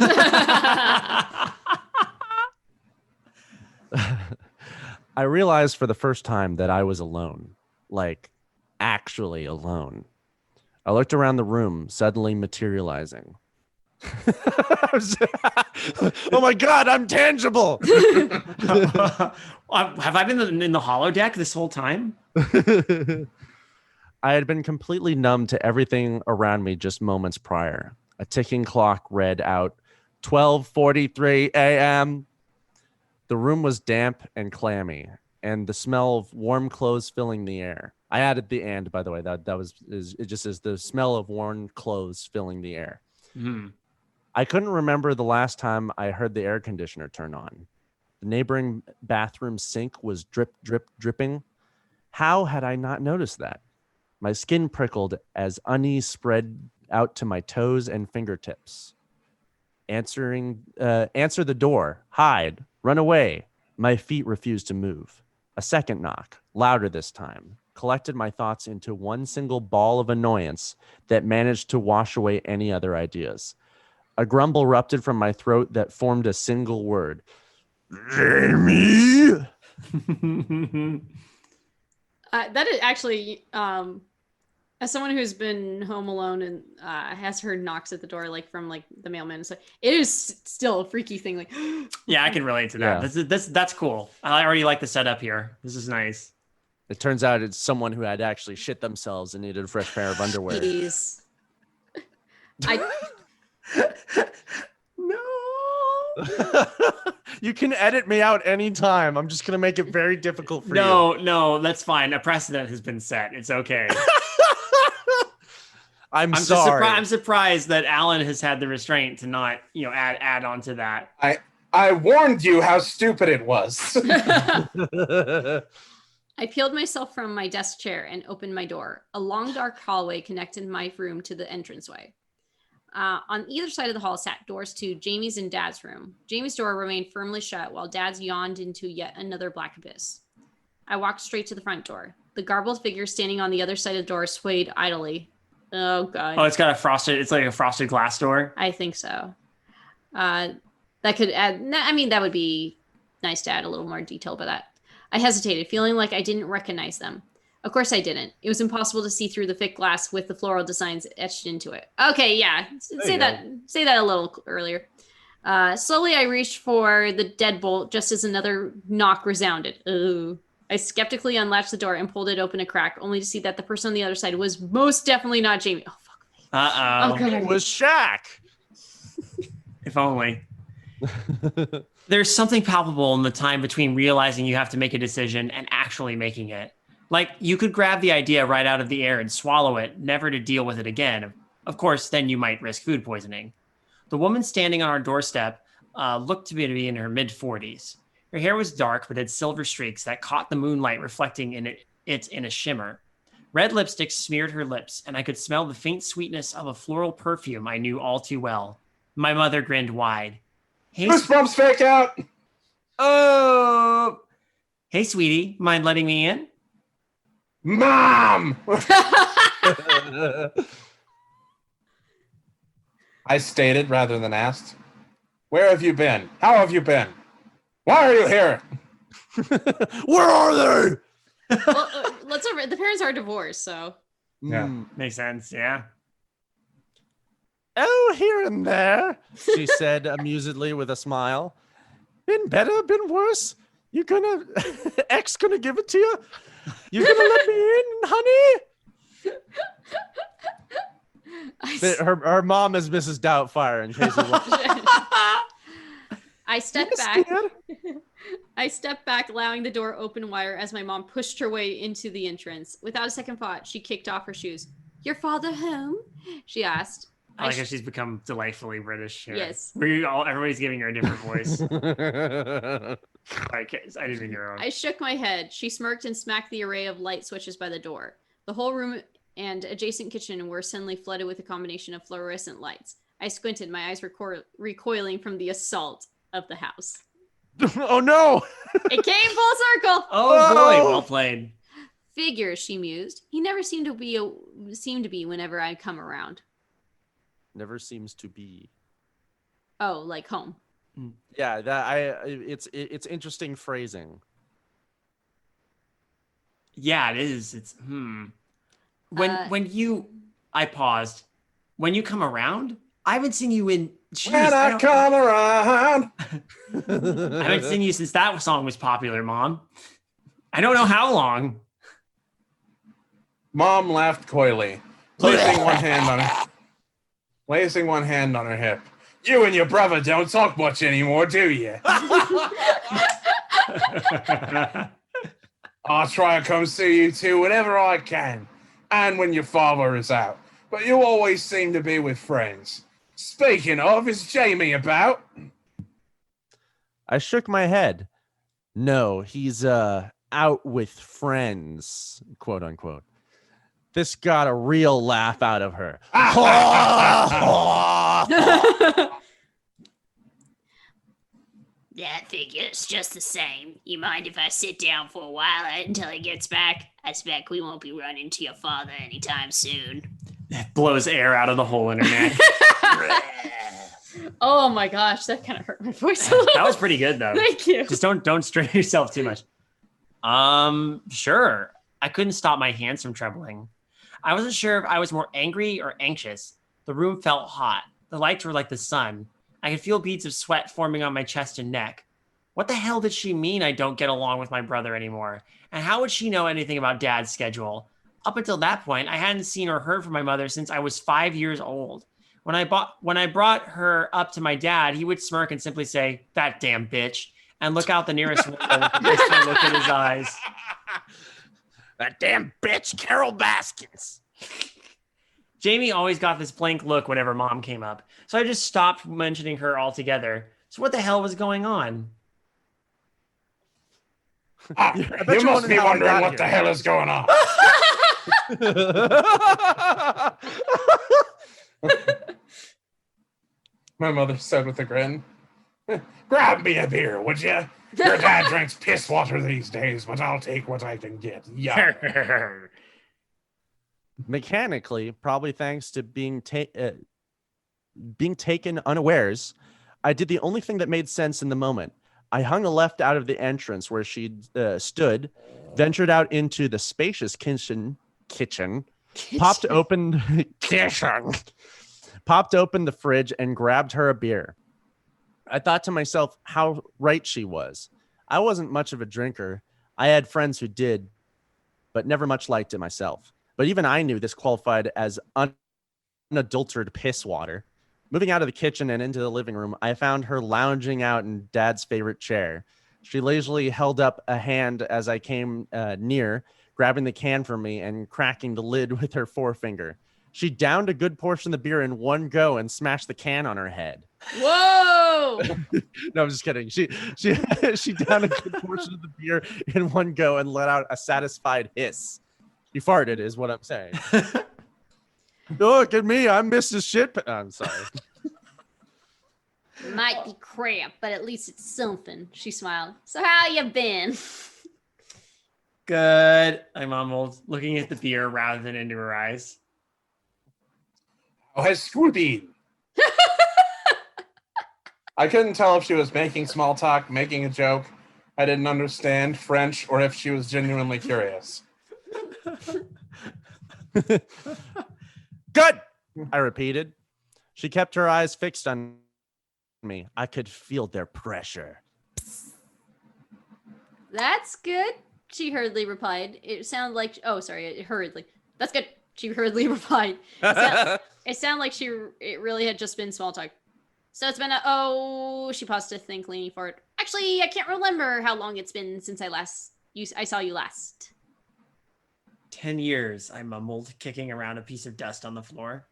I realized for the first time that I was alone, like actually alone. I looked around the room, suddenly materializing. Oh my God, I'm tangible. Have I been in the holodeck this whole time? I had been completely numb to everything around me just moments prior. A ticking clock read out 12:43 a.m. The room was damp and clammy, and the smell of warm clothes filling the air. I added the "and," by the way. It just is the smell of warm clothes filling the air. Mm-hmm. I couldn't remember the last time I heard the air conditioner turn on. The neighboring bathroom sink was dripping. How had I not noticed that? My skin prickled as unease spread out to my toes and fingertips. Answer the door. Hide. Run away. My feet refused to move. A second knock, louder this time, collected my thoughts into one single ball of annoyance that managed to wash away any other ideas. A grumble erupted from my throat that formed a single word. Jamie! That is actually, as someone who's been home alone and has heard knocks at the door, like from like the mailman and stuff, it is still a freaky thing. Like, Yeah, I can relate to that. Yeah. That's cool. I already like the setup here. This is nice. It turns out it's someone who had actually shit themselves and needed a fresh pair of underwear. jeez. No. You can edit me out anytime. I'm just going to make it very difficult for you. No, that's fine. A precedent has been set. It's okay. I'm sorry. I'm surprised that Alan has had the restraint to not, add on to that. I warned you how stupid it was. I peeled myself from my desk chair and opened my door. A long, dark hallway connected my room to the entranceway. On either side of the hall sat doors to Jamie's and Dad's room. Jamie's door remained firmly shut while Dad's yawned into yet another black abyss. I walked straight to the front door. The garbled figure standing on the other side of the door swayed idly. Oh, God. Oh, it's like a frosted glass door. I think so. That could add, that would be nice to add a little more detail about that. I hesitated, feeling like I didn't recognize them. Of course I didn't. It was impossible to see through the thick glass with the floral designs etched into it. Okay, yeah. Say that a little earlier. Slowly I reached for the deadbolt just as another knock resounded. Ooh. I skeptically unlatched the door and pulled it open a crack, only to see that the person on the other side was most definitely not Jamie. Oh, fuck. Uh-oh. Oh, God. It was Shaq. If only. There's something palpable in the time between realizing you have to make a decision and actually making it. Like, you could grab the idea right out of the air and swallow it, never to deal with it again. Of course, then you might risk food poisoning. The woman standing on our doorstep looked to me to be in her mid-40s. Her hair was dark, but had silver streaks that caught the moonlight reflecting in it in a shimmer. Red lipstick smeared her lips, and I could smell the faint sweetness of a floral perfume I knew all too well. My mother grinned wide. Hey, Goosebumps fake out. oh! Hey, sweetie, mind letting me in? Mom! I stated rather than asked. Where have you been? How have you been? Why are you here? Where are they? Well, the parents are divorced, so. Yeah. Makes sense, yeah. Oh, here and there, she said amusedly with a smile. Been better, been worse. You gonna, X gonna give it to you? You gonna let me in, honey? Her mom is Mrs. Doubtfire, in case you want. I stepped back. I stepped back, allowing the door open wider as my mom pushed her way into the entrance. Without a second thought, she kicked off her shoes. "Your father home?" she asked. I like how she's become delightfully British here. Yes. Everybody's giving her a different voice. I didn't mean your own. I shook my head. She smirked and smacked the array of light switches by the door. The whole room and adjacent kitchen were suddenly flooded with a combination of fluorescent lights. I squinted, my eyes recoiling from the assault of the house. Oh no! It came full circle. Oh boy, well played. Figures, she mused. He never seemed to be whenever I come around. Never seems to be. Oh, like home. Yeah, it's interesting phrasing. Yeah, it is. It's I paused. When you come around, I haven't seen you in. Geez, When I come around. I haven't seen you since that song was popular, Mom. I don't know how long. Mom laughed coyly, placing one hand on her hip. You and your brother don't talk much anymore, do you? I'll try to come see you two whenever I can, and when your father is out. But you always seem to be with friends. Speaking of, is Jamie about? I shook my head. No, he's out with friends, quote unquote. This got a real laugh out of her. Yeah, I think it's just the same. You mind if I sit down for a while until he gets back? I expect we won't be running to your father anytime soon. Blows air out of the hole in her neck. Oh my gosh, that kind of hurt my voice a little. That was pretty good though. Thank you. Just don't strain yourself too much. Sure. I couldn't stop my hands from trembling. I wasn't sure if I was more angry or anxious. The room felt hot. The lights were like the sun. I could feel beads of sweat forming on my chest and neck. What the hell did she mean I don't get along with my brother anymore? And how would she know anything about Dad's schedule? Up until that point, I hadn't seen or heard from my mother since I was 5 years old. When I brought her up to my dad, he would smirk and simply say, "That damn bitch," and look out the nearest window with a distant look in his eyes. That damn bitch, Carol Baskins. Jamie always got this blank look whenever Mom came up, so I just stopped mentioning her altogether. So what the hell was going on? I bet You must be how I wondering got what here. the hell is going on. My mother said with a grin, "Grab me a beer, would you? Your dad drinks piss water these days, but I'll take what I can get." Yeah. Mechanically, probably thanks to being taken unawares, I did the only thing that made sense in the moment. I hung a left out of the entrance where she stood, ventured out into the spacious kitchen, popped open the fridge and grabbed her a beer. I thought to myself how right she was. I wasn't much of a drinker. I had friends who did, but never much liked it myself. But even I knew this qualified as unadulterated piss water. Moving out of the kitchen and into the living room, I found her lounging out in Dad's favorite chair. She lazily held up a hand as I came near, grabbing the can from me and cracking the lid with her forefinger. She downed a good portion of the beer in one go and smashed the can on her head. Whoa! No, I'm just kidding. She downed a good portion of the beer in one go and let out a satisfied hiss. She farted, is what I'm saying. Look at me, I'm Mrs. Shit. I'm sorry. Might be cramp, but at least it's something. She smiled. So how you been? Good, I mumbled, looking at the beer rather than into her eyes. How has school been? I couldn't tell if she was making small talk, making a joke. I didn't understand French, or if she was genuinely curious. Good, I repeated. She kept her eyes fixed on me. I could feel their pressure. That's good. She hurriedly replied. It sounded like, oh, sorry, hurriedly. That's good. She hurriedly replied. It sounded like it really had just been small talk. So it's been she paused to think, leaning forward. Actually, I can't remember how long it's been since I saw you last. 10 years, I mumbled, kicking around a piece of dust on the floor.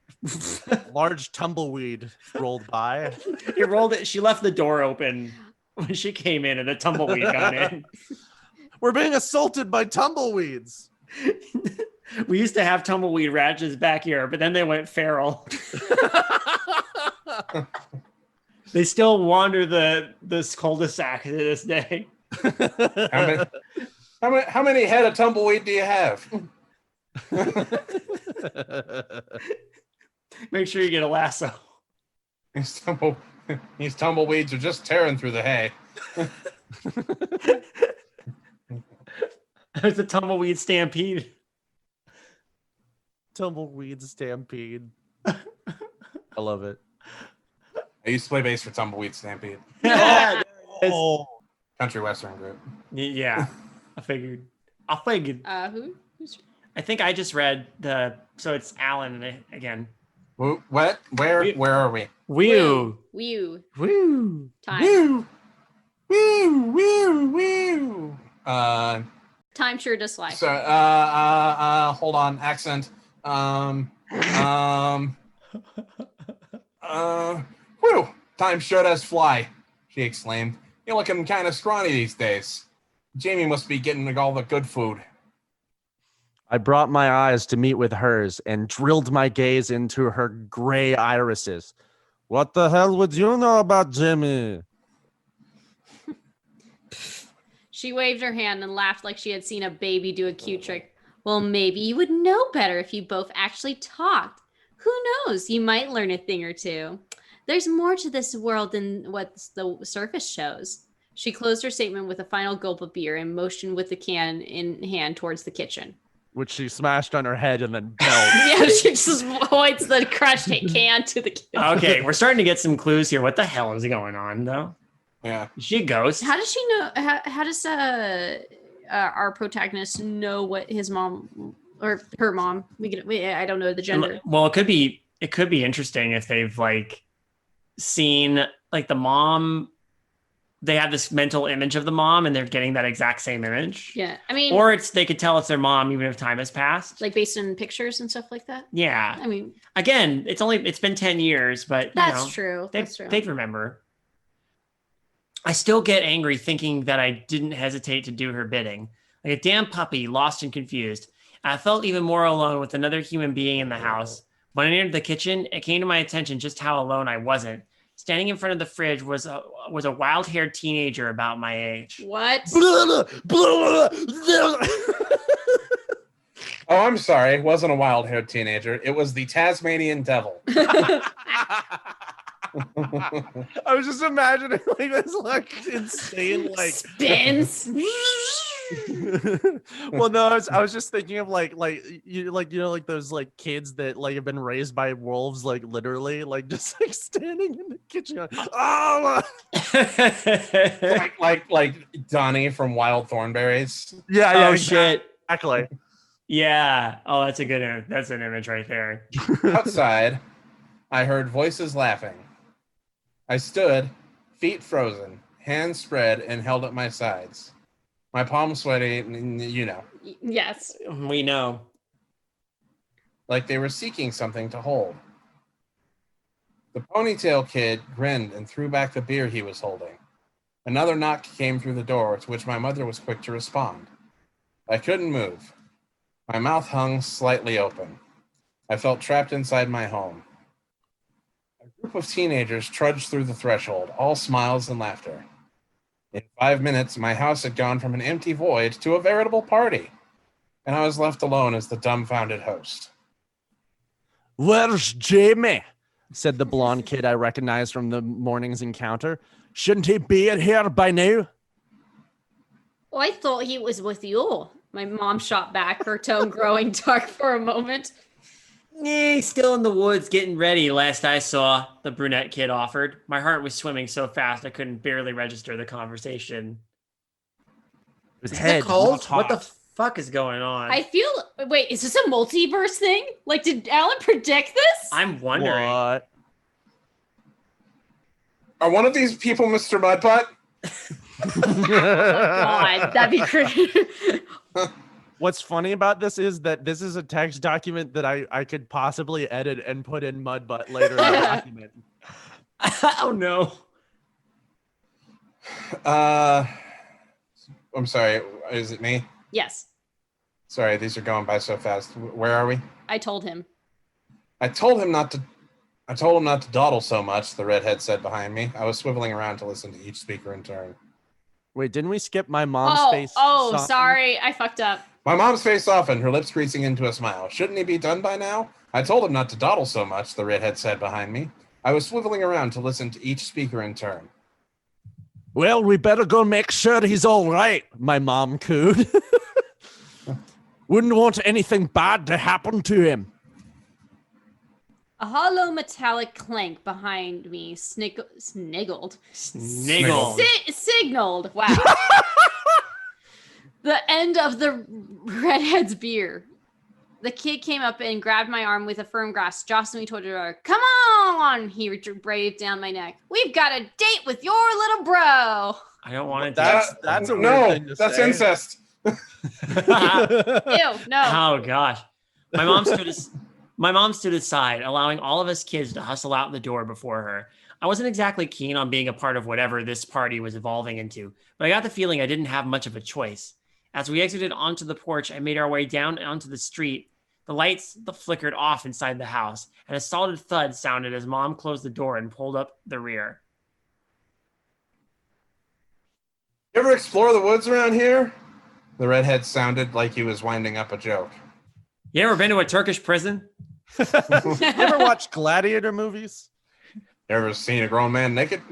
Large tumbleweed rolled by. It rolled it. She left the door open when she came in, and a tumbleweed got in. We're being assaulted by tumbleweeds. We used to have tumbleweed ranches back here, but then they went feral. They still wander this cul-de-sac to this day. How many head of tumbleweed do you have? Make sure you get a lasso. These tumbleweeds are just tearing through the hay. There's a tumbleweed stampede. Tumbleweed stampede. I love it. I used to play bass for Tumbleweed Stampede. Oh. Country Western group. Yeah, I figured. Who? I think I just read so it's Alan again. What? Where are we? Woo. Time. Woo. Time sure does fly. So, hold on. Accent. Whew. Time sure does fly, she exclaimed. You're looking kind of scrawny these days. Jamie must be getting all the good food. I brought my eyes to meet with hers and drilled my gaze into her gray irises. What the hell would you know about Jimmy? She waved her hand and laughed like she had seen a baby do a cute trick. Well, maybe you would know better if you both actually talked. Who knows? You might learn a thing or two. There's more to this world than what the surface shows. She closed her statement with a final gulp of beer and motioned with the can in hand towards the kitchen. Which she smashed on her head and then belched. Yeah, she just points the crushed can to the kitchen. Okay, we're starting to get some clues here. What the hell is going on, though? Yeah. Is she a ghost? How does she know? How does our protagonist know what his mom or her mom? I don't know the gender. Well, it could be interesting if they've like seen like the mom. They have this mental image of the mom, and they're getting that exact same image. Yeah, I mean, Or they could tell it's their mom even if time has passed. like based on pictures and stuff like that. Yeah. I mean, Again, it's been 10 years, but that's true. That's true. They'd remember. I still get angry thinking that I didn't hesitate to do her bidding. Like a damn puppy, lost and confused. I felt even more alone with another human being in the house. When I entered the kitchen, it came to my attention just how alone I wasn't. Standing in front of the fridge was a wild-haired teenager about my age. What? Oh, I'm sorry. It wasn't a wild-haired teenager. It was the Tasmanian devil. I was just imagining like this like insane like Spins. well no I was just thinking of like those like kids that like have been raised by wolves, like literally like just like standing in the kitchen going, oh like Donnie from Wild Thornberries. yeah Oh shit. exactly. Yeah. Oh, that's an image right there. Outside, I heard voices laughing. I stood, feet frozen, hands spread, and held at my sides. My palms sweaty, you know. Yes. We know. Like they were seeking something to hold. The ponytail kid grinned and threw back the beer he was holding. Another knock came through the door, to which my mother was quick to respond. I couldn't move. My mouth hung slightly open. I felt trapped inside my home. A group of teenagers trudged through the threshold, all smiles and laughter. In 5 minutes, my house had gone from an empty void to a veritable party, and I was left alone as the dumbfounded host. Where's Jamie? Said the blonde kid I recognized from the morning's encounter. Shouldn't he be in here by now? Oh, I thought he was with you. My mom shot back, her tone growing dark for a moment. He's still in the woods getting ready, last I saw, the brunette kid offered. My heart was swimming so fast I couldn't barely register the conversation. His Is head. it cold? not What the hot. fuck is going on? I feel. Wait, is this a multiverse thing? Like, did Alan predict this? I'm wondering. What? Are one of these people Mr. Mudbutt? God, that'd be crazy. What's funny about this is that this is a text document that I could possibly edit and put in Mudbutt later in the document. Oh no. I'm sorry. Is it me? Yes, Sorry, these are going by so fast. Where are we? I told him. I told him not to dawdle so much, the redhead said behind me. I was swiveling around to listen to each speaker in turn. Wait, didn't we skip my mom's face? Oh, soften? sorry, I fucked up. My mom's face softened, her lips creasing into a smile. Shouldn't he be done by now? I told him not to dawdle so much, the redhead said behind me. I was swiveling around to listen to each speaker in turn. Well, we better go make sure he's all right, my mom cooed. Wouldn't want anything bad to happen to him. A hollow metallic clank behind me sniggled. Sniggle. Signaled. Wow. The end of the redhead's beer. The kid came up and grabbed my arm with a firm grasp, jostling me toward the door. Come on! He braved down my neck. We've got a date with your little bro. I don't want it to. That's a weird no, thing to that's say. incest. Ew, no. Oh gosh. My mom stood aside, allowing all of us kids to hustle out the door before her. I wasn't exactly keen on being a part of whatever this party was evolving into, but I got the feeling I didn't have much of a choice. As we exited onto the porch and made our way down onto the street, the lights flickered off inside the house, and a solid thud sounded as Mom closed the door and pulled up the rear. You ever explore the woods around here? The redhead sounded like he was winding up a joke. You ever been to a Turkish prison? You ever watch gladiator movies? You ever seen a grown man naked?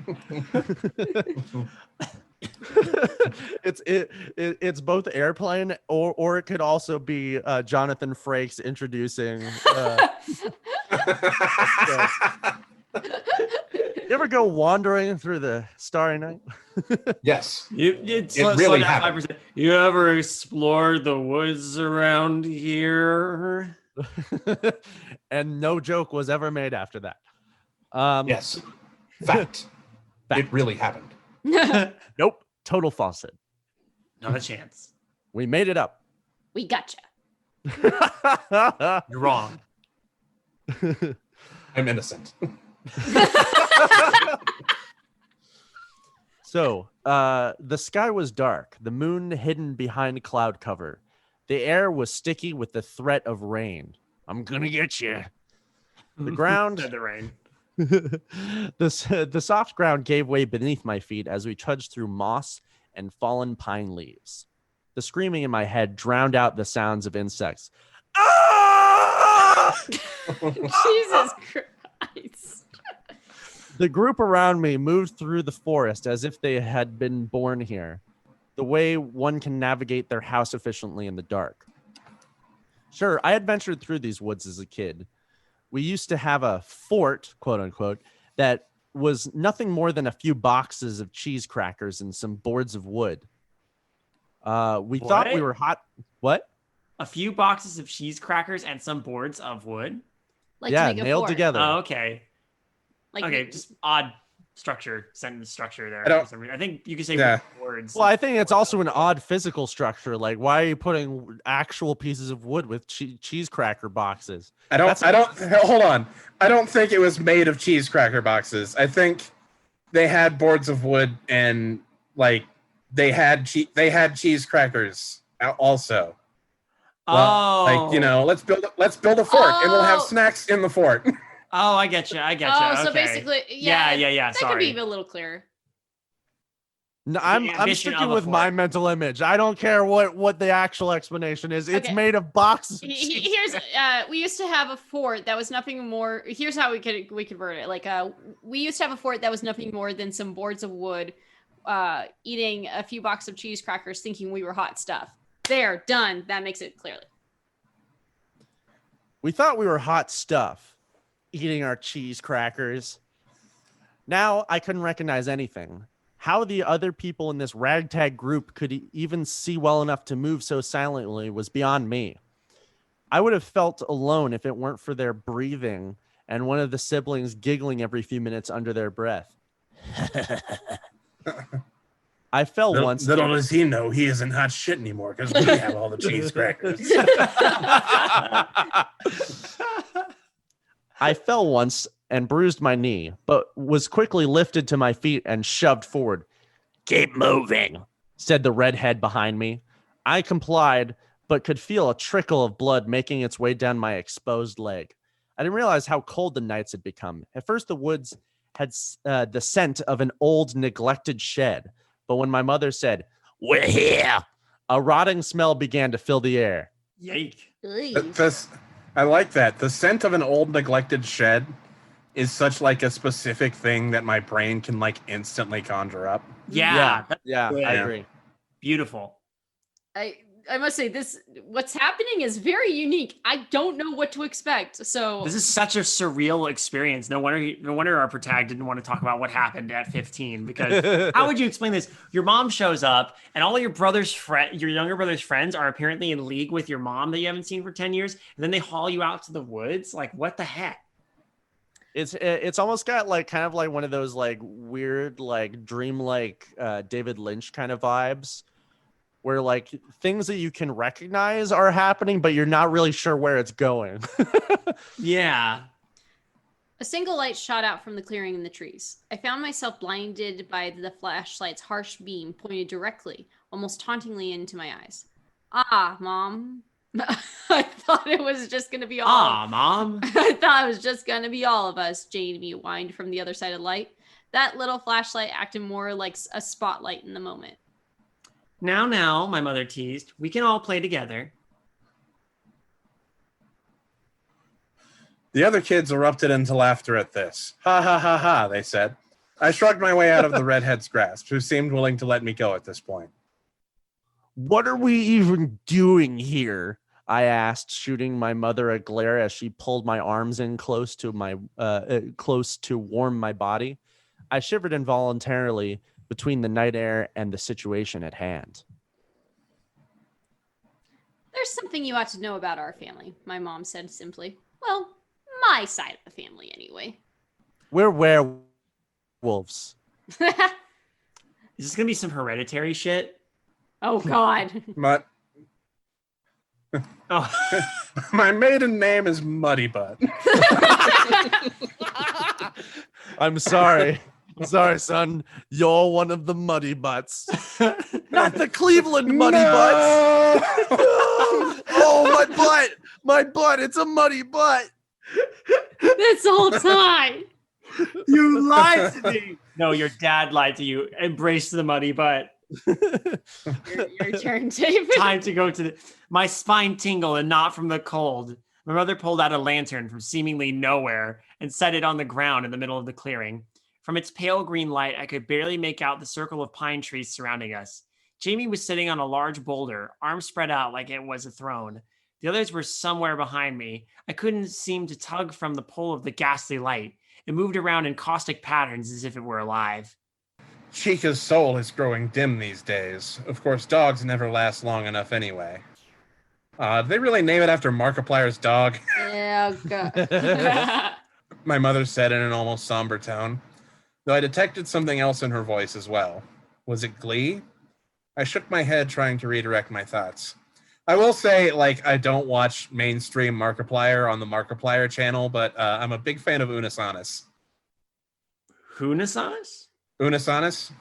It's both airplane or it could also be Jonathan Frakes introducing. You ever go wandering through the starry night? Yes. It really happened. 5%. You ever explored the woods around here? And no joke was ever made after that. Yes. Fact. Fact. It really happened. Nope. Total falsehood. Not a chance. We made it up. We gotcha. You're wrong. I'm innocent. So, the sky was dark, the moon hidden behind cloud cover. The air was sticky with the threat of rain. I'm gonna get you. The ground, Said the rain. the soft ground gave way beneath my feet as we trudged through moss and fallen pine leaves. The screaming in my head drowned out the sounds of insects. Ah! Jesus Christ. The group around me moved through the forest as if they had been born here, the way one can navigate their house efficiently in the dark. Sure, I had ventured through these woods as a kid. We used to have a fort, quote unquote, that was nothing more than a few boxes of cheese crackers and some boards of wood. We thought we What? were hot. What? A few boxes of cheese crackers and some boards of wood. Like Yeah, to make a nailed fort. together. Oh, okay. Like Okay, just odd sentence structure there. I don't- for some reason. I think you could say Yeah. words. Well, I think it's also an odd physical structure. Like, why are you putting actual pieces of wood with cheese cracker boxes? Hold on. I don't think it was made of cheese cracker boxes. I think they had boards of wood and like they had cheese crackers also. Oh, Like, let's build a fort and we'll have Oh. snacks in the fort. Oh, I get you. I get you. Oh, Okay. so basically, Yeah. That could Sorry. be a little clearer. No, I'm ambition sticking of a with my fort. mental image. I don't care what the actual explanation is. It's Okay. made of boxes. Of Here's we used to have a fort that was nothing more. Here's how we convert it. Like we used to have a fort that was nothing more than some boards of wood, eating a few boxes of cheese crackers, thinking we were hot stuff. There, done. That makes it clearly. We thought we were hot stuff, eating our cheese crackers. Now I couldn't recognize anything. How the other people in this ragtag group could even see well enough to move so silently was beyond me. I would have felt alone if it weren't for their breathing and one of the siblings giggling every few minutes under their breath. I fell once. Little does he know he isn't hot shit anymore because we have all the cheese crackers. I fell once and bruised my knee, but was quickly lifted to my feet and shoved forward. "Keep moving," said the redhead behind me. I complied, but could feel a trickle of blood making its way down my exposed leg. I didn't realize how cold the nights had become. At first, the woods had the scent of an old, neglected shed. But when my mother said, "We're here," a rotting smell began to fill the air. Yike. I like that. The scent of an old neglected shed is such like a specific thing that my brain can like instantly conjure up. Yeah. That's Yeah, good. I agree. Beautiful. I must say what's happening is very unique. I don't know what to expect. So This is such a surreal experience. No wonder our protagonist didn't want to talk about what happened at 15. Because how would you explain this? Your mom shows up, and all of your your younger brother's friends are apparently in league with your mom that you haven't seen for 10 years, and then they haul you out to the woods. Like, what the heck? It's almost got like kind of like one of those like weird like dreamlike David Lynch kind of vibes, where like things that you can recognize are happening, but you're not really sure where it's going. Yeah. a single light shot out from the clearing in the trees. I found myself blinded by the flashlight's harsh beam pointed directly, almost tauntingly into my eyes. Ah, Mom. I thought it was just going to be all. Ah, Mom. I thought it was just going to be all of us, Jamie whined from the other side of the light. That little flashlight acted more like a spotlight in the moment. Now, my mother teased. We can all play together. The other kids erupted into laughter at this. Ha ha ha ha, they said. I shrugged my way out of the redhead's grasp, who seemed willing to let me go at this point. What are we even doing here? I asked, shooting my mother a glare as she pulled my arms in close to warm my body. I shivered involuntarily between the night air and the situation at hand. There's something you ought to know about our family, my mom said simply. Well, my side of the family, anyway. We're werewolves. Is this gonna be some hereditary shit? Oh, God. But Oh, my maiden name is Muddy Butt. I'm sorry. I'm sorry, son. You're one of the muddy butts. Not the Cleveland muddy butts. Oh, my butt. My butt. It's a muddy butt. This whole time. you lied to me. No, your dad lied to you. Embrace the muddy butt. Your turn, David. Time to go to the. My spine tingled and not from the cold. My mother pulled out a lantern from seemingly nowhere and set it on the ground in the middle of the clearing. From its pale green light, I could barely make out the circle of pine trees surrounding us. Jamie was sitting on a large boulder, arms spread out like it was a throne. The others were somewhere behind me. I couldn't seem to tug from the pull of the ghastly light. It moved around in caustic patterns as if it were alive. Chica's soul is growing dim these days. Of course, dogs never last long enough anyway. Did they really name it after Markiplier's dog? Oh, God. My mother said in an almost somber tone, though I detected something else in her voice as well. Was it glee? I shook my head, trying to redirect my thoughts. I will say, I don't watch mainstream Markiplier on the Markiplier channel, but I'm a big fan of Unisanis. Hunasanis? Unisanis?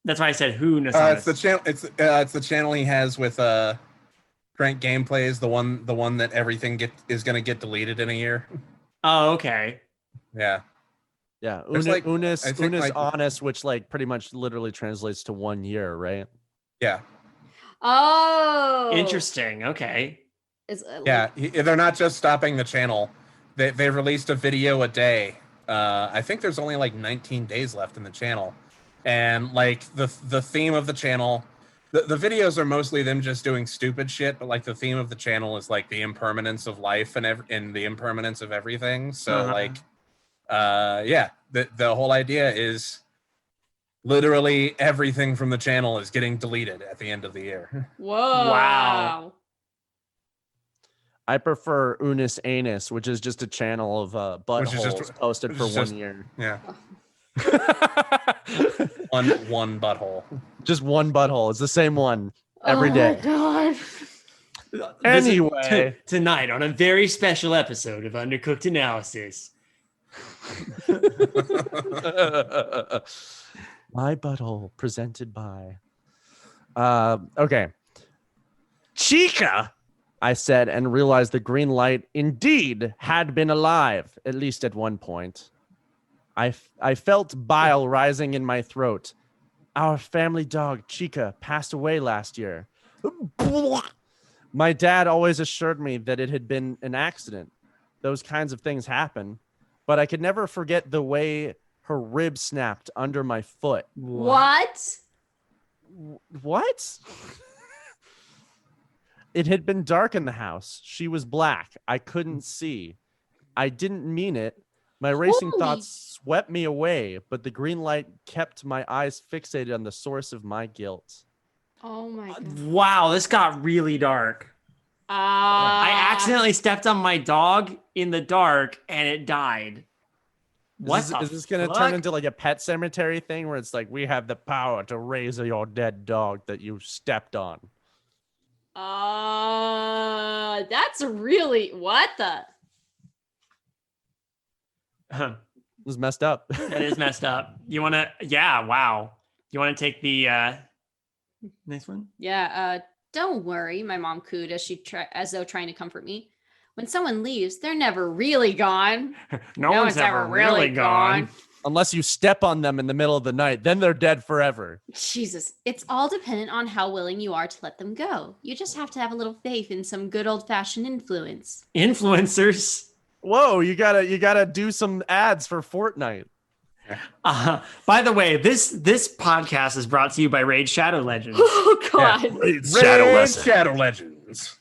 That's why I said Hunasanis. It's the channel. It's the channel he has with Crank Gameplays, the one that everything is gonna get deleted in a year. Oh, okay. Yeah. Yeah, There's Unis honest, which pretty much literally translates to 1 year, right? Yeah. Oh. Interesting. Okay. Yeah, they're not just stopping the channel. They released a video a day. I think there's only 19 days left in the channel. And the theme of the channel, the videos are mostly them just doing stupid shit, but the theme of the channel is the impermanence of life and the impermanence of everything. So yeah, the whole idea is literally everything from the channel is getting deleted at the end of the year. Whoa. Wow. I prefer Unis Anus, which is just a channel of buttholes posted for 1 year. Yeah. one butthole. Just one butthole. It's the same one every day. Oh, my God. Anyway. Tonight on a very special episode of Undercooked Analysis. My butthole presented by. Okay. Chica, I said, and realized the green light indeed had been alive, at least at one point. I felt bile rising in my throat. Our family dog, Chica, passed away last year. My dad always assured me that it had been an accident. Those kinds of things happen. But I could never forget the way her rib snapped under my foot. What? What? It had been dark in the house. She was black. I couldn't see. I didn't mean it. My racing thoughts swept me away, but the green light kept my eyes fixated on the source of my guilt. Oh, my God. Wow, this got really dark. I accidentally stepped on my dog in the dark and it died. Is this going to turn into a pet cemetery thing where it's we have the power to raise your dead dog that you stepped on? That's really what the. It was messed up. That is messed up. You want to? Yeah. Wow. You want to take the next one? Yeah. Don't worry, my mom cooed as though trying to comfort me. When someone leaves, they're never really gone. No one's ever really gone. Unless you step on them in the middle of the night, then they're dead forever. Jesus, it's all dependent on how willing you are to let them go. You just have to have a little faith in some good old-fashioned influence. Influencers. Whoa, you gotta do some ads for Fortnite. By the way, this podcast is brought to you by Raid Shadow Legends. Oh God! Raid Shadow Legends.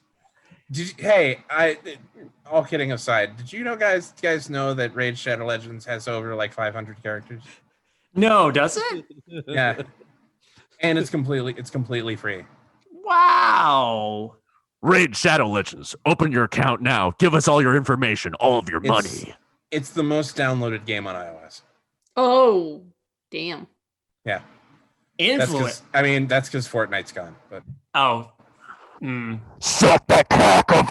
All kidding aside, did you guys know that Raid Shadow Legends has over like 500 characters? No, does it? Yeah, and it's completely free. Wow. Raid Shadow Legends. Open your account now. Give us all your information, all of your money. It's the most downloaded game on iOS. Oh, damn! Yeah, Influence. that's because Fortnite's gone. But Oh. Shut the cock of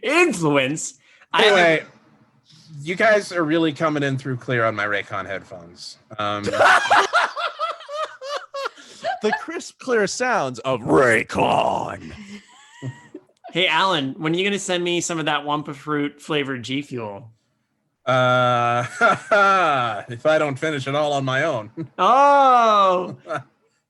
Influence. anyway, you guys are really coming in through clear on my Raycon headphones. The crisp, clear sounds of Raycon. Hey, Alan, when are you going to send me some of that Wumpa Fruit flavored G Fuel? If I don't finish it all on my own. Oh,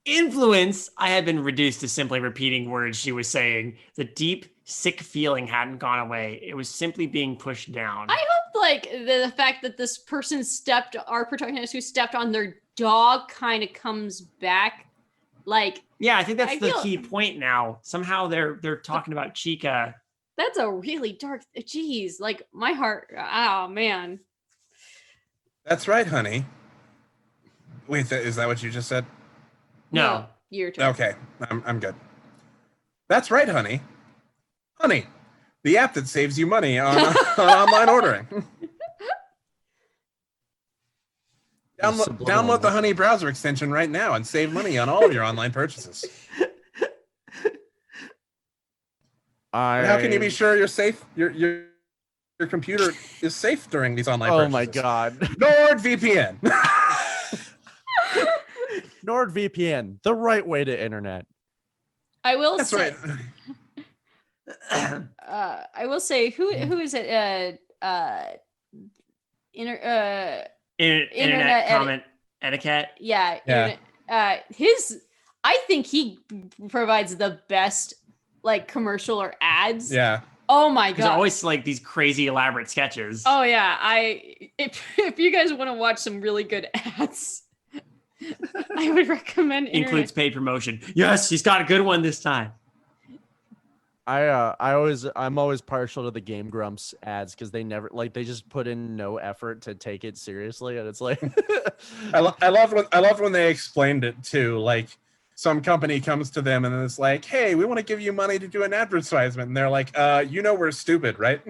influence. I had been reduced to simply repeating words she was saying. The deep, sick feeling hadn't gone away. It was simply being pushed down. I hope like the fact that this person our protagonist who stepped on their dog kind of comes back. Like, Yeah, I think that's I the feel- key point now. Somehow they're talking about Chica. that's a really dark. Geez, like my heart. Oh man. That's right, honey. Wait, is that what you just said? No. Your turn. Okay, I'm good. That's right, honey. Honey, the app that saves you money on online ordering. Download the Honey browser extension right now and save money on all of your online purchases. How can you be sure you're safe? Your computer is safe during these online purchases. Oh my God. NordVPN. NordVPN, the right way to internet. I will That's say. right. I will say who is it? Internet comment etiquette. Yeah. Yeah. I think he provides the best like commercial or ads. Yeah. Oh my Because god. always like these crazy elaborate sketches. Oh yeah. If you guys want to watch some really good ads, I would recommend Includes paid promotion. Yes, she's got a good one this time. I'm always partial to the Game Grumps ads because they just put in no effort to take it seriously, and it's like I love when they explained it too. Like some company comes to them and it's like, "Hey, we want to give you money to do an advertisement," and they're like, we're stupid, right?"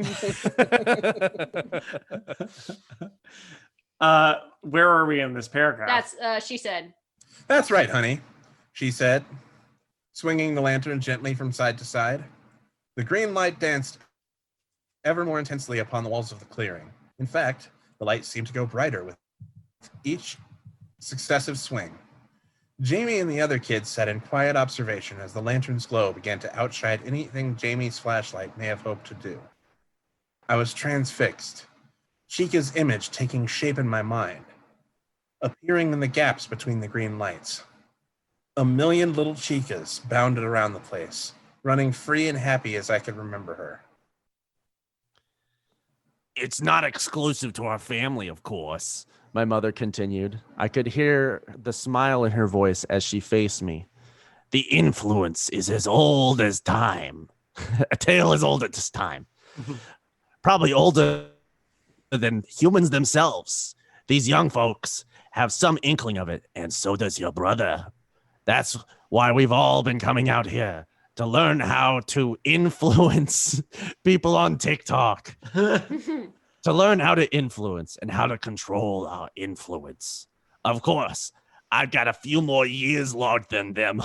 Where are we in this paragraph? That's she said. That's right, honey, she said, swinging the lantern gently from side to side. The green light danced ever more intensely upon the walls of the clearing. In fact, the light seemed to go brighter with each successive swing. Jamie and the other kids sat in quiet observation as the lantern's glow began to outshine anything Jamie's flashlight may have hoped to do. I was transfixed, Chica's image taking shape in my mind, appearing in the gaps between the green lights. A million little Chicas bounded around the place, running free and happy as I could remember her. It's not exclusive to our family, of course, my mother continued. I could hear the smile in her voice as she faced me. The influence is as old as time. A tale as old as time. Probably older than humans themselves. These young folks have some inkling of it, and so does your brother. That's why we've all been coming out here, to learn how to influence people on TikTok. To learn how to influence and how to control our influence. Of course, I've got a few more years logged than them.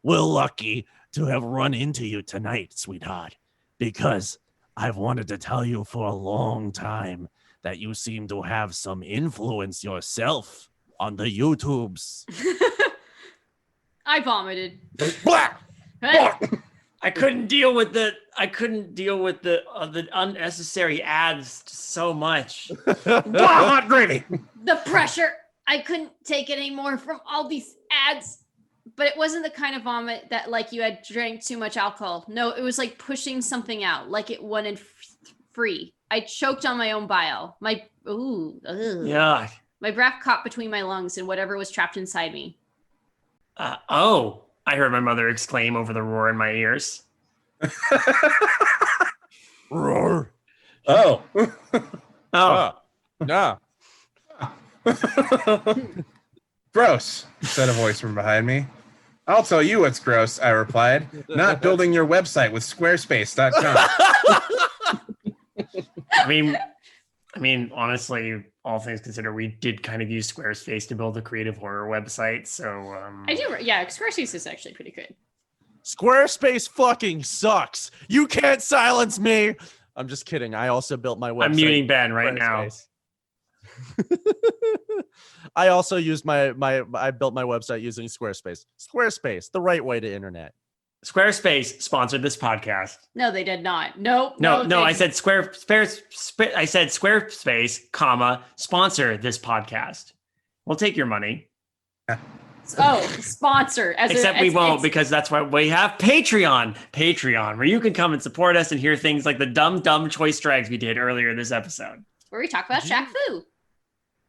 We're lucky to have run into you tonight, sweetheart, because I've wanted to tell you for a long time that you seem to have some influence yourself on the YouTubes. I vomited. Blah! Hey, I I couldn't deal with the unnecessary ads so much. Hot gravy. The pressure. I couldn't take it anymore from all these ads. But it wasn't the kind of vomit that like you had drank too much alcohol. No, it was like pushing something out, like it wanted free. I choked on my own bile. Yeah. My breath caught between my lungs and whatever was trapped inside me. Oh, I heard my mother exclaim over the roar in my ears. Roar. Oh. Oh, Yeah. Gross, said a voice from behind me. I'll tell you what's gross, I replied. Not building your website with squarespace.com. I mean, honestly, all things considered, we did kind of use Squarespace to build a creative horror website. So I do, yeah. Squarespace is actually pretty good. Squarespace fucking sucks. You can't silence me. I'm just kidding. I also built my website. I'm muting Ben right now. I also used I built my website using Squarespace. Squarespace, the right way to internet. Squarespace sponsored this podcast. No, they did not. Nope. No, they I said Squarespace, comma, sponsor this podcast. We'll take your money. Oh, sponsor. Except we won't, because that's why we have Patreon, where you can come and support us and hear things like the dumb choice drags we did earlier this episode. Where we talk about Shaq Fu.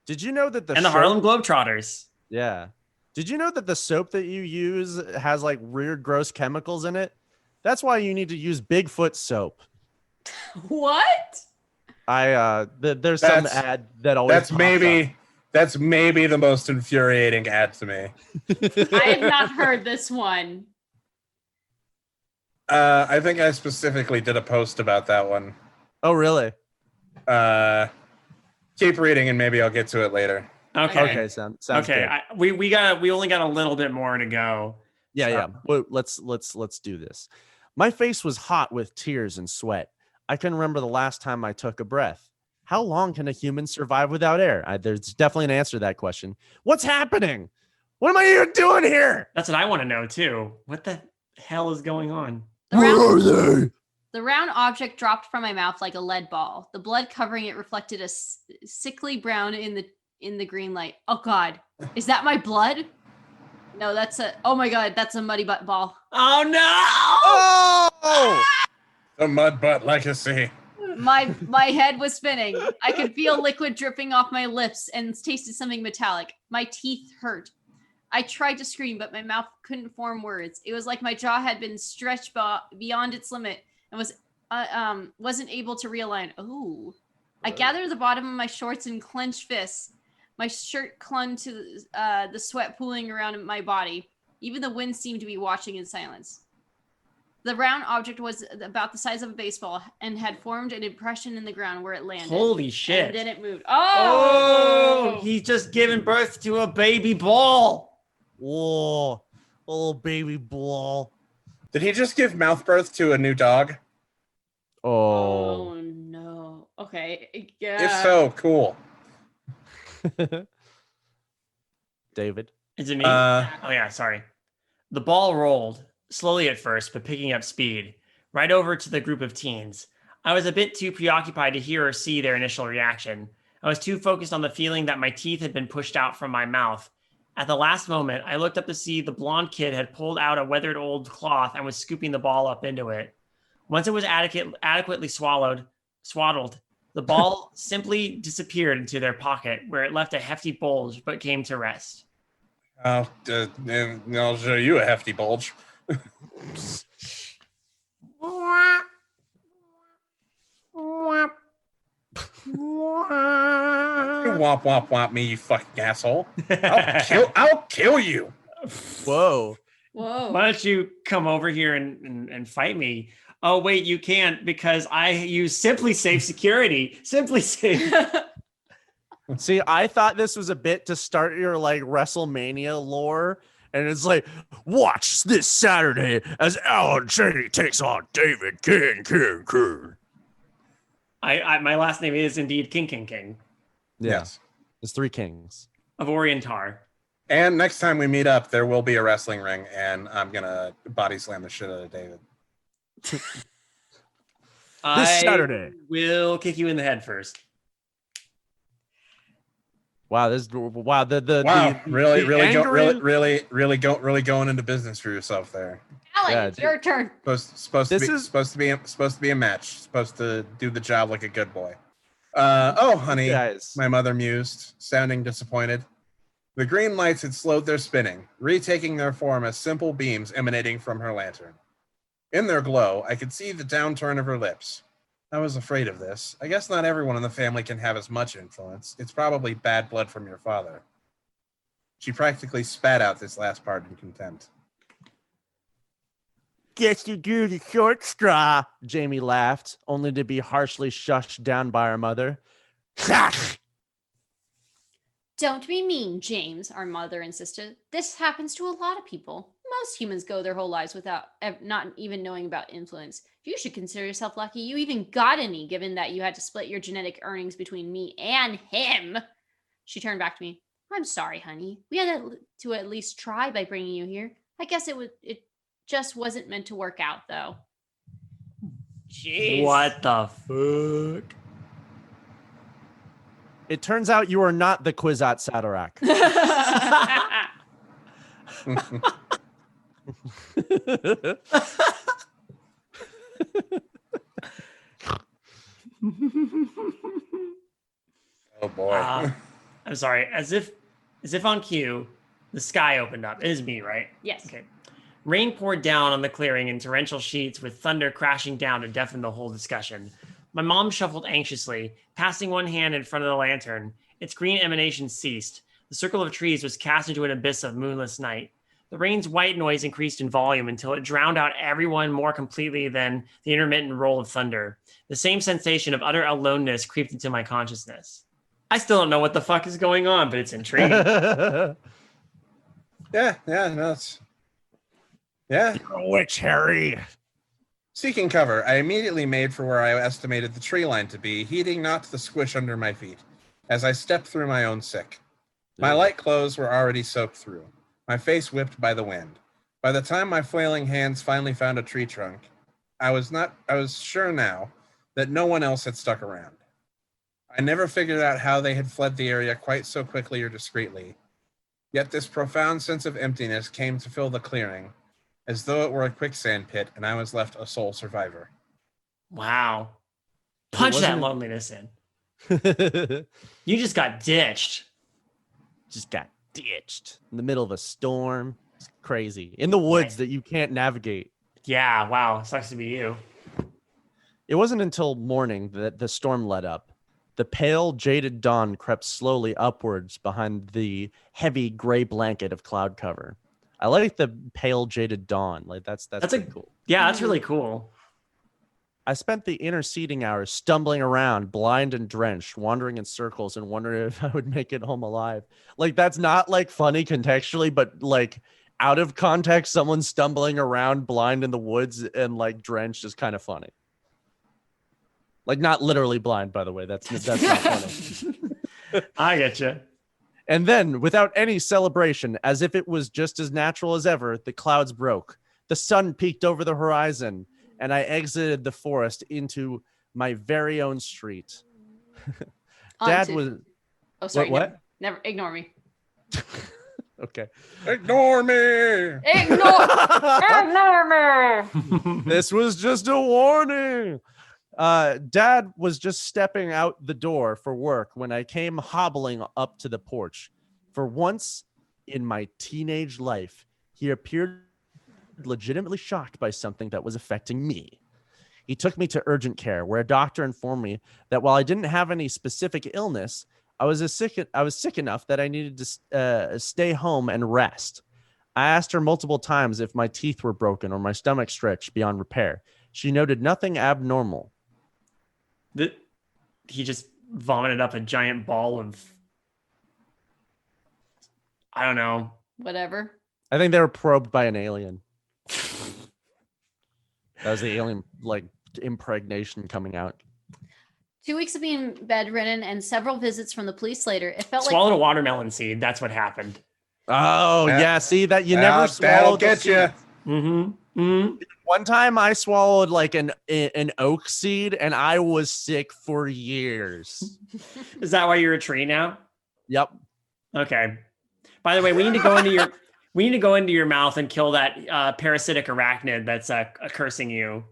Did you know that the Harlem Globetrotters? Yeah. Did you know that the soap that you use has like weird, gross chemicals in it? That's why you need to use Bigfoot soap. What? There's some ad that always that's maybe the most infuriating ad to me. I have not heard this one. I think I specifically did a post about that one. Oh, really? Keep reading and maybe I'll get to it later. Okay. Sounds okay. good. We only got a little bit more to go. Yeah. Well, let's do this. My face was hot with tears and sweat. I can remember the last time I took a breath. How long can a human survive without air? There's definitely an answer to that question. What's happening? What am I even doing here? That's what I want to know too. What the hell is going on? Where are they? The round object dropped from my mouth like a lead ball. The blood covering it reflected a sickly brown in the green light. Oh God, is that my blood? No, oh my God, that's a muddy butt ball. Oh no! Oh! The mud butt legacy. My head was spinning. I could feel liquid dripping off my lips and tasted something metallic. My teeth hurt. I tried to scream, but my mouth couldn't form words. It was like my jaw had been stretched beyond its limit and wasn't able to realign. Oh, I gathered the bottom of my shorts in clenched fists. My shirt clung to the sweat pooling around my body. Even the wind seemed to be watching in silence. The round object was about the size of a baseball and had formed an impression in the ground where it landed. Holy shit. And then it moved. Oh, he's just given birth to a baby ball. Whoa, little baby ball. Did he just give mouth birth to a new dog? Oh. Oh no. Okay. Yeah. If so, cool. David. Is it me? Oh yeah, sorry. The ball rolled, slowly at first, but picking up speed, right over to the group of teens. I was a bit too preoccupied to hear or see their initial reaction. I was too focused on the feeling that my teeth had been pushed out from my mouth. At the last moment, I looked up to see the blonde kid had pulled out a weathered old cloth and was scooping the ball up into it. Once it was adequately swaddled, the ball simply disappeared into their pocket, where it left a hefty bulge, but came to rest. I'll show you a hefty bulge. Womp womp womp me, you fucking asshole! I'll kill you. Whoa. Whoa. Why don't you come over here and fight me? Oh wait, you can't, because I use Simply Safe security. Simply Safe. See, I thought this was a bit to start your like WrestleMania lore, and it's like, watch this Saturday as Alan Cheney takes on David King. My last name is indeed King. Yes. There's 3 kings. Of Orientar. And next time we meet up, there will be a wrestling ring, and I'm gonna body slam the shit out of David. Saturday. Will kick you in the head first. Wow, the really going into business for yourself there. Alan, Yeah, it's your turn. Supposed to be a match. Supposed to do the job like a good boy. Oh, honey, guys. my mother mused, sounding disappointed. The green lights had slowed their spinning, retaking their form as simple beams emanating from her lantern. In their glow, I could see the downturn of her lips. I was afraid of this. I guess not everyone in the family can have as much influence. It's probably bad blood from your father. She practically spat out this last part in contempt. Guess you drew the short straw, Jamie laughed, only to be harshly shushed down by her mother. Don't be mean, James, our mother insisted. This happens to a lot of people. Most humans go their whole lives without not even knowing about influence. You should consider yourself lucky you even got any, given that you had to split your genetic earnings between me and him. She turned back to me. I'm sorry, honey. We had to at least try by bringing you here. I guess it just wasn't meant to work out, though. Jeez. What the fuck? It turns out you are not the Kwisatz Haderach. Oh boy. I'm sorry. As if on cue, the sky opened up. It is me, right? Yes. Okay. Rain poured down on the clearing in torrential sheets, with thunder crashing down to deafen the whole discussion. My mom shuffled anxiously, passing one hand in front of the lantern. Its green emanation ceased. The circle of trees was cast into an abyss of moonless night. The rain's white noise increased in volume until it drowned out everyone more completely than the intermittent roll of thunder. The same sensation of utter aloneness creeped into my consciousness. I still don't know what the fuck is going on, but it's intriguing. Yeah, no, it's... Yeah. You're a witch, Harry. Seeking cover, I immediately made for where I estimated the tree line to be, heeding not the squish under my feet, as I stepped through my own sick. My light clothes were already soaked through, my face whipped by the wind. By the time my flailing hands finally found a tree trunk, I was sure now that no one else had stuck around. I never figured out how they had fled the area quite so quickly or discreetly. Yet this profound sense of emptiness came to fill the clearing, as though it were a quicksand pit and I was left a sole survivor. Wow. Punch that loneliness in. You just got ditched. Just got ditched in the middle of a storm. It's crazy. In the woods that you can't navigate. Yeah, wow. Sucks to be you. It wasn't until morning that the storm let up. The pale, jaded dawn crept slowly upwards behind the heavy gray blanket of cloud cover. I like the pale, jaded dawn. Like that's pretty cool. Yeah, that's really cool. I spent the interceding hours stumbling around, blind and drenched, wandering in circles and wondering if I would make it home alive. Like, that's not like funny contextually, but like out of context, someone stumbling around blind in the woods and like drenched is kind of funny. Like, not literally blind, by the way. That's not funny. I get you. And then, without any celebration, as if it was just as natural as ever, the clouds broke. The sun peeked over the horizon, and I exited the forest into my very own street. Dad was... Oh, sorry. What? Never ignore me. Okay. Ignore me! Ignore me! This was just a warning. Dad was just stepping out the door for work when I came hobbling up to the porch. For once in my teenage life, he appeared legitimately shocked by something that was affecting me. He took me to urgent care, where a doctor informed me that while I didn't have any specific illness, I was sick enough that I needed to stay home and rest. I asked her multiple times if my teeth were broken or my stomach stretched beyond repair. She noted nothing abnormal. He just vomited up a giant ball of, I don't know. Whatever. I think they were probed by an alien. That was the alien, like, impregnation coming out. 2 weeks of being bedridden and several visits from the police later, it felt Swallowed a watermelon seed. That's what happened. Oh, yeah. See that you never That'll swallowed get you. Mm-hmm. Mhm. One time I swallowed like an oak seed and I was sick for years. Is that why you're a tree now? Yep. Okay. By the way, we need to go into your mouth and kill that parasitic arachnid that's cursing you.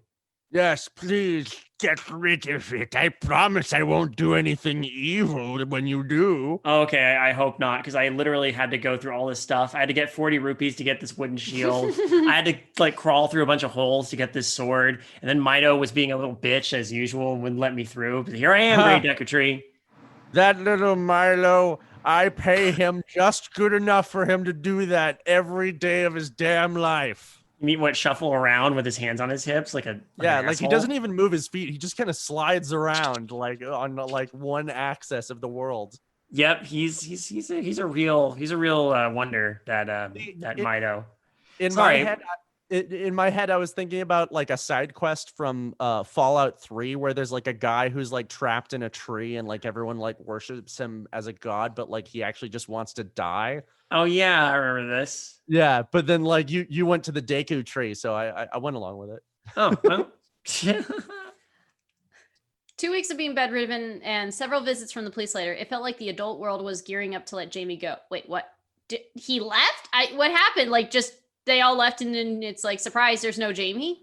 Yes, please get rid of it. I promise I won't do anything evil when you do. Okay, I hope not, because I literally had to go through all this stuff. I had to get 40 rupees to get this wooden shield. I had to like crawl through a bunch of holes to get this sword. And then Mito was being a little bitch as usual and wouldn't let me through. But here I am, Great Deku-Tree. That little Milo, I pay him just good enough for him to do that every day of his damn life. You mean what, shuffle around with his hands on his hips like an Like he asshole? doesn't even move his feet. He just kind of slides around like on like one axis of the world. Yep, he's a real wonder that Mito. In my head, I was thinking about like a side quest from Fallout 3 where there's like a guy who's like trapped in a tree and like everyone like worships him as a god, but like he actually just wants to die. Oh yeah, I remember this. Yeah, but then like you went to the Deku tree, so I went along with it. Oh well. 2 weeks of being bedridden and several visits from the police later, it felt like the adult world was gearing up to let Jamie go. Wait, what? He left? What happened? Like, just they all left, and then it's like, surprise, there's no Jamie?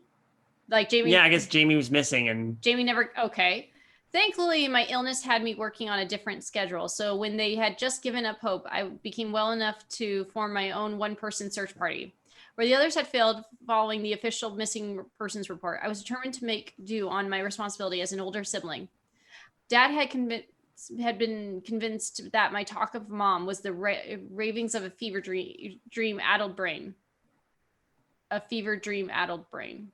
Like, Jamie... Yeah, I guess Jamie was missing, and... Jamie never... Okay. Thankfully, my illness had me working on a different schedule, so when they had just given up hope, I became well enough to form my own one-person search party. Where the others had failed following the official missing persons report, I was determined to make do on my responsibility as an older sibling. Dad had been convinced that my talk of mom was the ravings of a fever dream addled brain. A fever dream addled brain.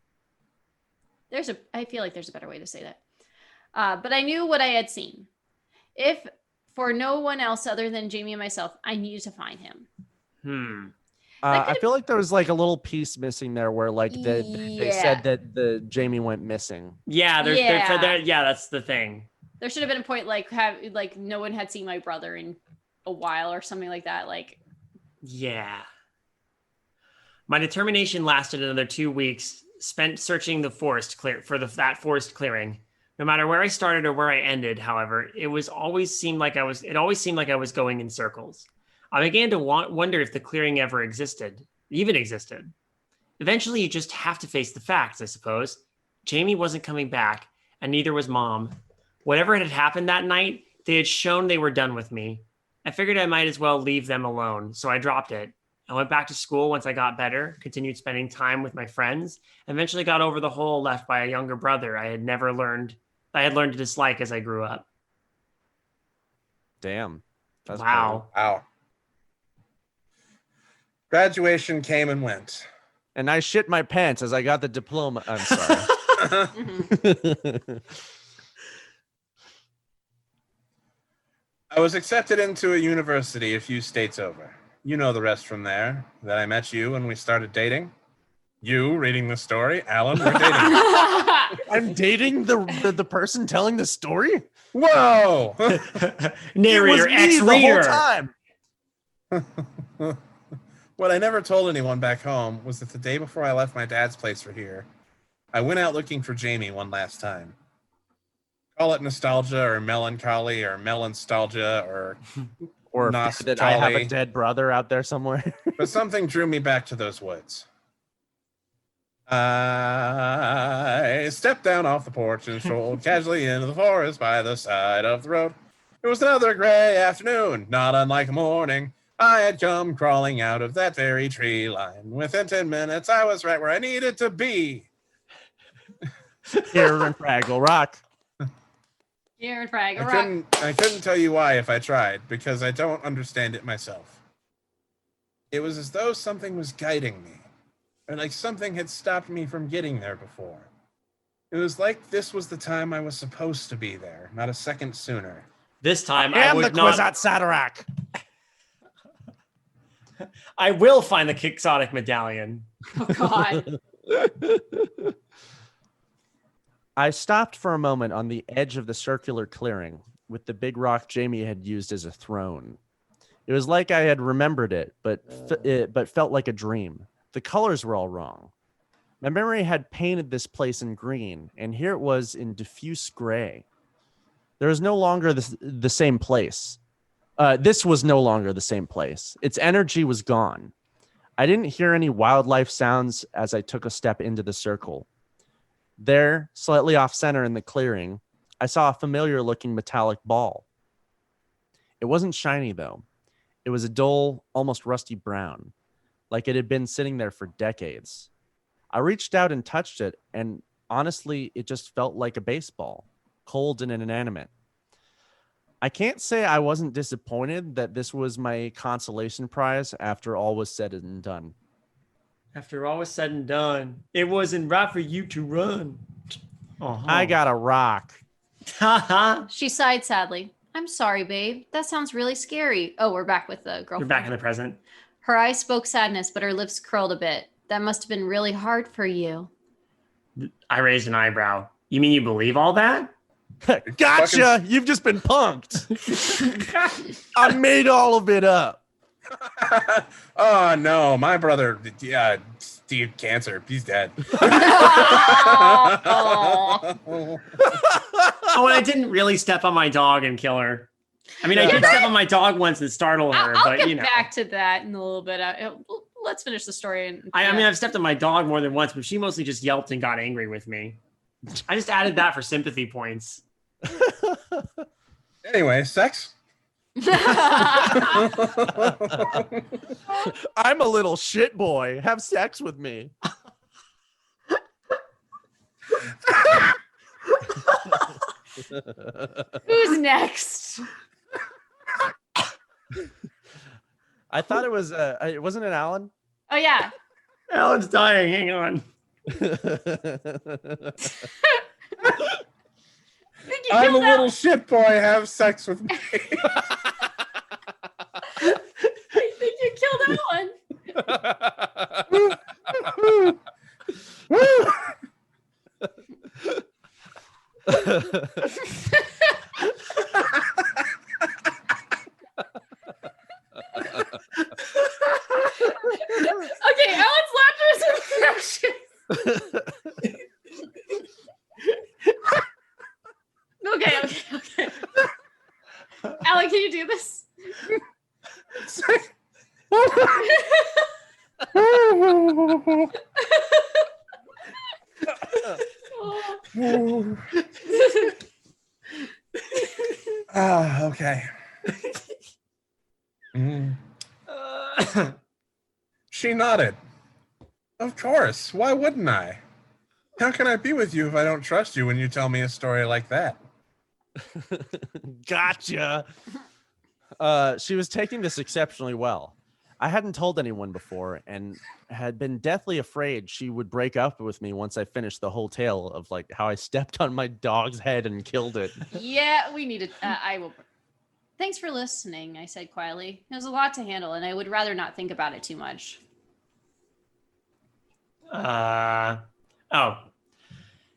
I feel like there's a better way to say that. But I knew what I had seen. If for no one else other than Jamie and myself, I needed to find him. I feel like there was like a little piece missing there where like they said that the Jamie went missing. Yeah, that's the thing. There should have been a point like no one had seen my brother in a while or something like that. Like, yeah. My determination lasted another 2 weeks, spent searching the forest that forest clearing. No matter where I started or where I ended, however, it always seemed like I was going in circles. I began to wonder if the clearing even existed. Eventually, you just have to face the facts, I suppose. Jamie wasn't coming back, and neither was Mom. Whatever had happened that night, they had shown they were done with me. I figured I might as well leave them alone, so I dropped it. I went back to school once I got better, continued spending time with my friends, and eventually got over the hole left by a younger brother I had learned to dislike as I grew up. Damn. That's wow. Cool. Wow. Graduation came and went. And I shit my pants as I got the diploma. I'm sorry. I was accepted into a university a few states over. You know the rest from there. That I met you when we started dating. You reading the story, Alan, we're dating. I'm dating the person telling the story? Whoa! Narrator, the whole time. What I never told anyone back home was that the day before I left my dad's place for here, I went out looking for Jamie one last time. Call it nostalgia or melancholy or melansthalgia or that I have a dead brother out there somewhere. But something drew me back to those woods. I stepped down off the porch and strolled casually into the forest by the side of the road. It was another gray afternoon, not unlike a morning. I had come crawling out of that very tree line. Within 10 minutes, I was right where I needed to be. Here in Fraggle Rock. Here in Fraggle Rock. I couldn't tell you why if I tried, because I don't understand it myself. It was as though something was guiding me, or like something had stopped me from getting there before. It was like this was the time I was supposed to be there, not a second sooner. This time I would not. Kwisatz Haderach. I will find the Quixotic medallion. Oh God. I stopped for a moment on the edge of the circular clearing with the big rock Jamie had used as a throne. It was like I had remembered it, but felt like a dream. The colors were all wrong. My memory had painted this place in green, and here it was in diffuse gray. There was no longer the same place. This was no longer the same place. Its energy was gone. I didn't hear any wildlife sounds as I took a step into the circle. There, slightly off center in the clearing, I saw a familiar looking metallic ball. It wasn't shiny though. It was a dull, almost rusty brown, like it had been sitting there for decades. I reached out and touched it, and honestly, it just felt like a baseball, cold and inanimate. I can't say I wasn't disappointed that this was my consolation prize after all was said and done. After all was said and done, it wasn't right for you to run. I got a rock. Haha. She sighed sadly. I'm sorry, babe. That sounds really scary. Oh, we're back with the girlfriend. You're back in the present. Her eyes spoke sadness, but her lips curled a bit. That must have been really hard for you. I raised an eyebrow. You mean you believe all that? Gotcha! You've just been punked. I made all of it up. Oh no, my brother, Steve, cancer. He's dead. Oh. Oh, and I didn't really step on my dog and kill her. I mean, I did step on my dog once and startle her, I'll but get you know. back to that in a little bit. Let's finish the story. I mean, I've stepped on my dog more than once, but she mostly just yelped and got angry with me. I just added that for sympathy points. Anyway, sex. I'm a little shit boy. Have sex with me. Who's next? I thought it was wasn't it Alan? Oh yeah. Alan's dying. Hang on. I'm a little shit boy. Have sex with me. I think you killed Alan. Okay, Alan's laughter is infectious. Okay. Alan, can you do this? Okay. She nodded. Of course. Why wouldn't I? How can I be with you if I don't trust you when you tell me a story like that? Gotcha. She was taking this exceptionally well. I hadn't told anyone before and had been deathly afraid she would break up with me once I finished the whole tale of like how I stepped on my dog's head and killed it. Yeah, we needed. I will. Thanks for listening, I said quietly. It was a lot to handle, and I would rather not think about it too much.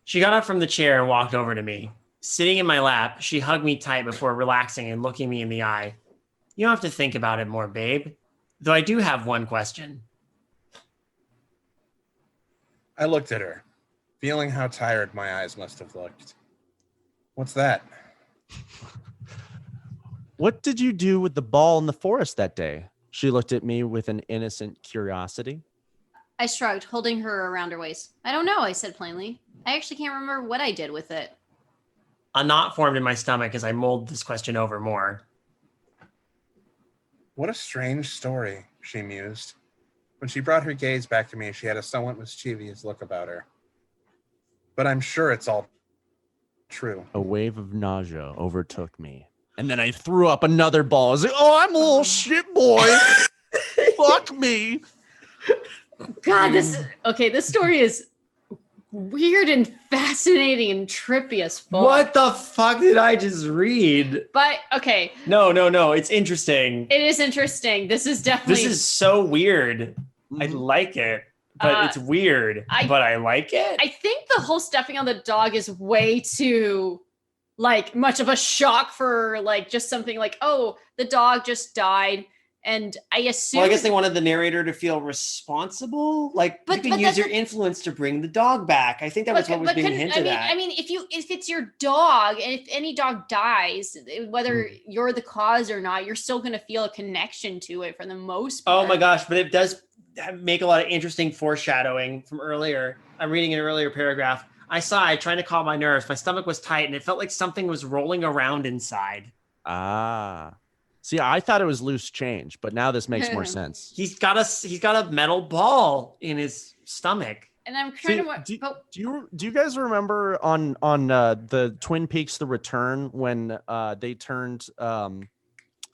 She got up from the chair and walked over to me. Sitting in my lap, she hugged me tight before relaxing and looking me in the eye. You don't have to think about it more, babe. Though I do have one question. I looked at her, feeling how tired my eyes must have looked. What's that? What did you do with the ball in the forest that day? She looked at me with an innocent curiosity. I shrugged, holding her around her waist. I don't know, I said plainly. I actually can't remember what I did with it. A knot formed in my stomach as I mulled this question over more. What a strange story, she mused. When she brought her gaze back to me, she had a somewhat mischievous look about her. But I'm sure it's all true. A wave of nausea overtook me. And then I threw up another ball. I was like, oh, I'm a little shit boy. Fuck me. God, this story is weird and fascinating and trippy as fuck. What the fuck did I just read? But okay. No. It's interesting. It is interesting. This is definitely. This is so weird. I like it, but it's weird. But I like it. I think the whole stepping on the dog is way too like much of a shock for like just something like, oh, the dog just died And I assume. Well, I guess they wanted the narrator to feel responsible. Like, But- you can but use that's your the- influence to bring the dog back. I think that was what was being hinted at. I mean, if it's your dog, and if any dog dies, whether you're the cause or not, you're still gonna feel a connection to it for the most part. Oh my gosh, but it does make a lot of interesting foreshadowing from earlier. I'm reading an earlier paragraph. I sighed, trying to calm my nerves. My stomach was tight, and it felt like something was rolling around inside. Ah. See, I thought it was loose change, but now this makes more sense. He's got a metal ball in his stomach. And I'm trying See, to. do you guys remember on the Twin Peaks: The Return when they turned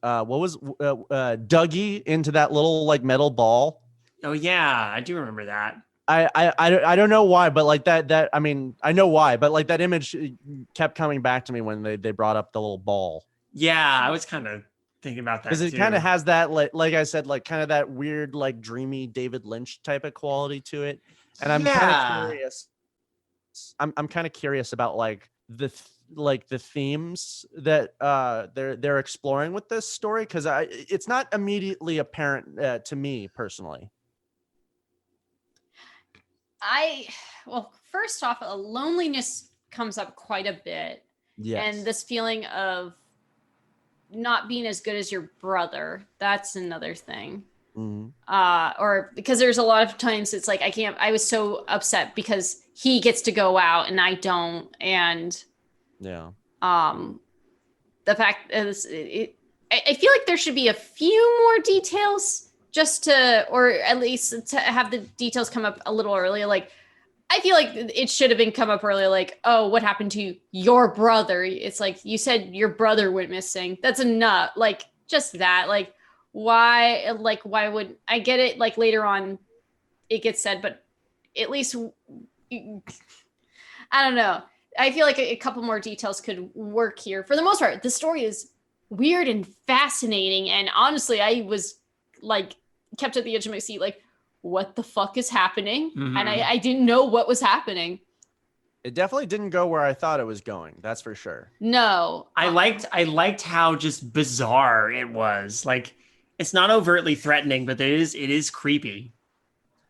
Dougie into that little like metal ball? Oh yeah, I do remember that. I don't know why, but like that I mean I know why, but like that image kept coming back to me when they brought up the little ball. Yeah, I was kind of thinking about that Because it too. kind of has that like I said, like kind of that weird like dreamy David Lynch type of quality to it. And I'm kind of curious. I'm kind of curious about like the themes that they're exploring with this story, because it's not immediately apparent to me personally. Well, first off, loneliness comes up quite a bit. Yes. And this feeling of not being as good as your brother, that's another thing. Mhm. Or because there's a lot of times it's like I was so upset because he gets to go out and I don't. And Yeah. the fact is I feel like there should be a few more details just to, or at least to have the details come up a little earlier. Like, I feel like it should have been come up earlier. Like, oh, what happened to your brother? It's like, you said your brother went missing. That's enough. Like, just that. Like, why would I get it? Like later on it gets said, but at least, I don't know. I feel like a couple more details could work here. For the most part, the story is weird and fascinating. And honestly, I was like kept at the edge of my seat, like, what the fuck is happening? Mhm. And I didn't know what was happening. It definitely didn't go where I thought it was going. That's for sure. No. I liked how just bizarre it was. Like, it's not overtly threatening, but it is creepy.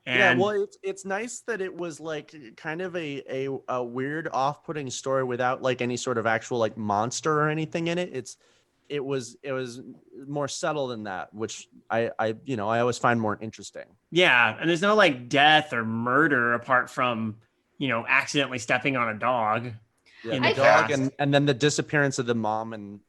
And Yeah, well, it's nice that it was like kind of a weird, off-putting story without like any sort of actual like monster or anything in it. It was more subtle than that, which I always find more interesting. yeah, and there's no like death or murder apart from, accidentally stepping on a dog. Yeah, In the the dog past. and then the disappearance of the mom and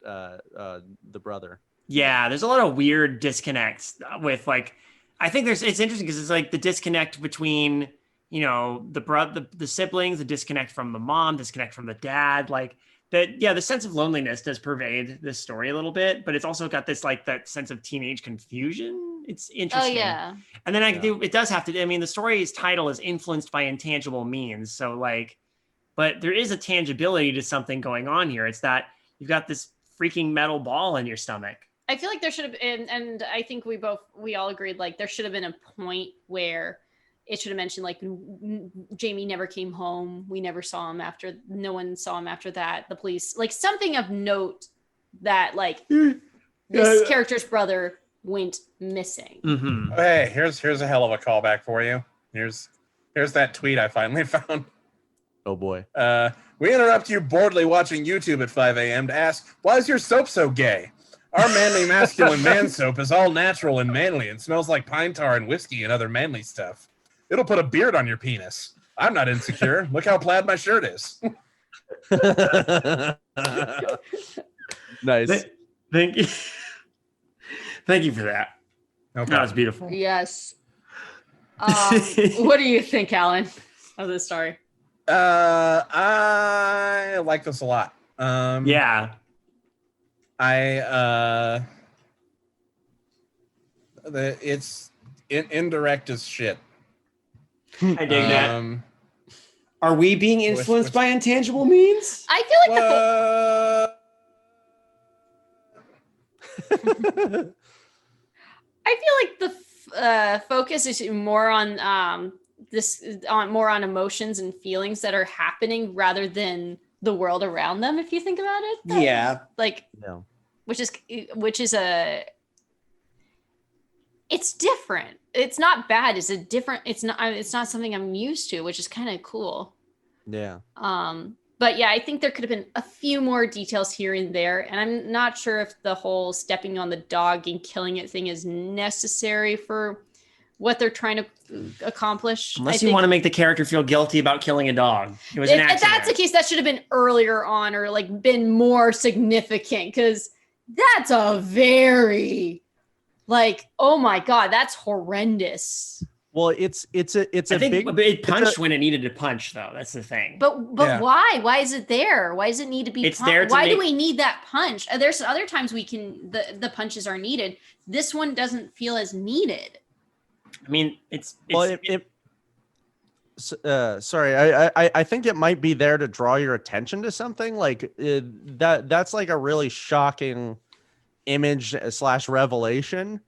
the brother. Yeah, there's a lot of weird disconnects with like, I think it's interesting because it's like the disconnect between, the siblings, the disconnect from the mom, disconnect from the dad, like that. Yeah, the sense of loneliness does pervade this story a little bit, but it's also got this like that sense of teenage confusion. It's Oh interesting. yeah. And then it does have to, I mean, the story's title is influenced by intangible means. So like, but there is a tangibility to something going on here. It's that you've got this freaking metal ball in your stomach. I feel like there should have been, and I think we all agreed, like there should have been a point where it should have mentioned like Jamie never came home. We never saw him no one saw him after that. The police, like something of note that like this character's brother went missing. Mm-hmm. Hey, here's a hell of a callback for you. Here's that tweet I finally found. Oh boy. We interrupt you boredly watching YouTube at 5 a.m. to ask, why is your soap so gay? Our manly masculine man soap is all natural and manly and smells like pine tar and whiskey and other manly stuff. It'll put a beard on your penis. I'm not insecure. Look how plaid my shirt is. Nice. Thank you. Thank you for that. Okay. That was beautiful. Yes. What do you think, Alan, of this story? I like this a lot. Yeah. It's indirect as shit. I dig that. Are we being influenced by intangible means? I feel like the focus is more on more on emotions and feelings that are happening rather than the world around them. If you think about it, Yeah. like No. which is a it's different. It's not bad. It's a different. It's not something I'm used to, which is kind of cool. Yeah. But yeah, I think there could have been a few more details here and there, and I'm not sure if the whole stepping on the dog and killing it thing is necessary for what they're trying to accomplish. Unless you want to make the character feel guilty about killing a dog. It was an accident. If that's the case, that should have been earlier on, or like been more significant, because that's a very, like, oh my god, that's horrendous. Well, it's a I think big. it punched when it needed to punch, though. That's the thing. But Yeah. why? Why is it there? Why does it need to be? It's there to why do make- we need that punch? There's other times we can the punches are needed. This one doesn't feel as needed. I mean, it's Well, sorry, I think it might be there to draw your attention to something like that's like a really shocking image / revelation,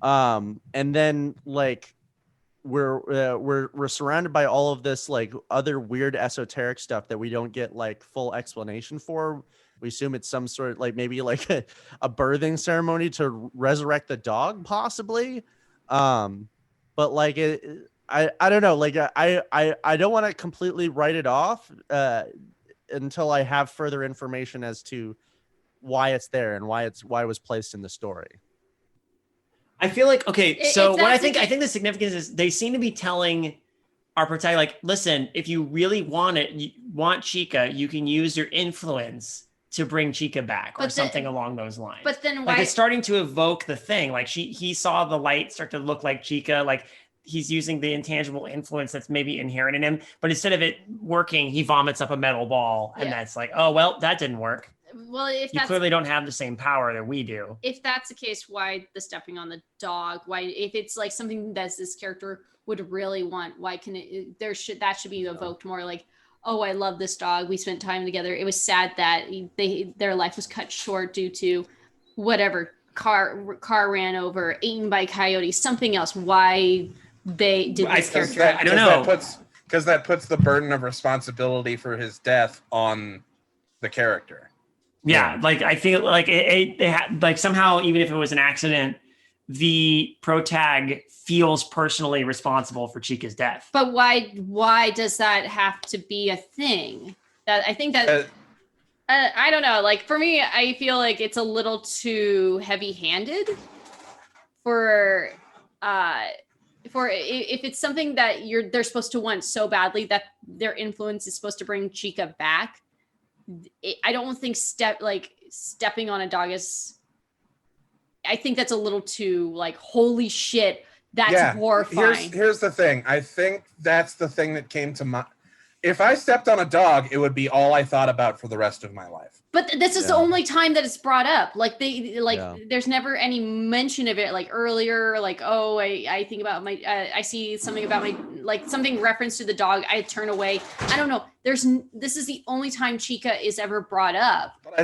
and then like we're surrounded by all of this like other weird esoteric stuff that we don't get like full explanation for. We assume it's some sort of like maybe like a birthing ceremony to resurrect the dog, possibly. But like I don't know, like I don't want to completely write it off until I have further information as to why it's there and why it was placed in the story. I feel like, okay, so what I think the significance is they seem to be telling our protagonist, like, listen, if you really want Chica, you can use your influence to bring Chica back, or something along those lines. But then like why? it's starting to evoke the thing. Like he saw the light start to look like Chica, like he's using the intangible influence that's maybe inherent in him, but instead of it working, he vomits up a metal ball, and that's like, oh well, that didn't work. Well, if You that's clearly don't have the same power that we do. if that's the case, why the stepping on the dog? Why, if it's like something that this character would really want, why can it? That should be evoked more. Like, oh, I love this dog. We spent time together. It was sad that their life was cut short due to whatever car ran over, eaten by coyotes, something else. Why they did this character? I don't know. Because that puts the burden of responsibility for his death on the character. Yeah, like I feel like they had like somehow, even if it was an accident, the protag feels personally responsible for Chica's death. But why does that have to be a thing? That I think that I don't know. Like for me, I feel like it's a little too heavy-handed for if it's something that they're supposed to want so badly that their influence is supposed to bring Chica back. I don't think stepping on a dog is. I think that's a little too like, holy shit, that's horrifying. Here's the thing. I think that's the thing that came to mind. If I stepped on a dog, it would be all I thought about for the rest of my life. But this is the only time that it's brought up. Like there's never any mention of it. Like earlier, like, oh, I think about my, I see something about my, like something reference to the dog. I turn away. I don't know. This is the only time Chica is ever brought up. But I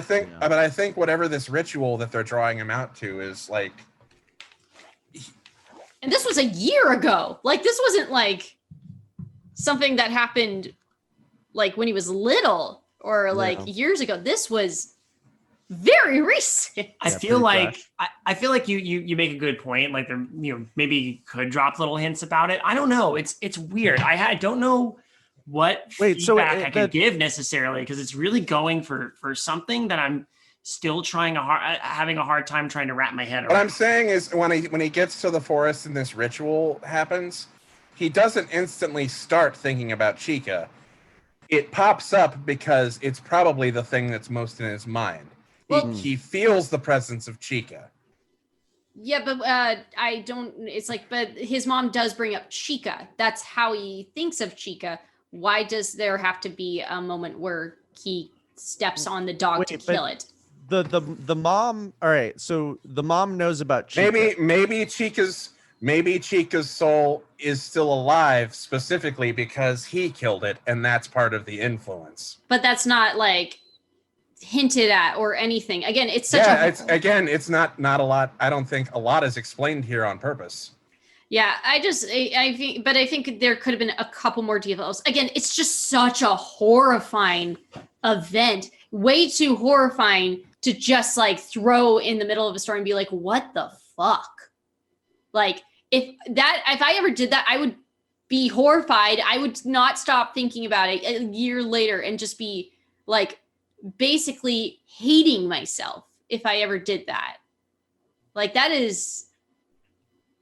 think whatever this ritual that they're drawing him out to is like. And this was a year ago. Like this wasn't like something that happened like when he was little or like years ago. This was very recent. I feel like you make a good point. Like there, maybe could drop little hints about it. I don't know. It's weird. I don't know what feedback I could give necessarily, because it's really going for something that I'm still having a hard time trying to wrap my head around. What I'm saying is when he gets to the forest and this ritual happens, he doesn't instantly start thinking about Chica. It pops up because it's probably the thing that's most in his mind. He feels the presence of Chica. Yeah, but I don't. It's like, but his mom does bring up Chica. That's how he thinks of Chica. Why does there have to be a moment where he steps on the dog to kill it? The mom. All right, so the mom knows about Chica. Maybe Chica's soul is still alive specifically because he killed it, and that's part of the influence. But that's not like hinted at or anything. Again, it's such it's not a lot. I don't think a lot is explained here on purpose. Yeah, I think there could have been a couple more details. Again, it's just such a horrifying event. Way too horrifying to just like throw in the middle of a story and be like, what the fuck? Like if I ever did that, I would be horrified. I would not stop thinking about it a year later and just be like basically hating myself if I ever did that. Like that is,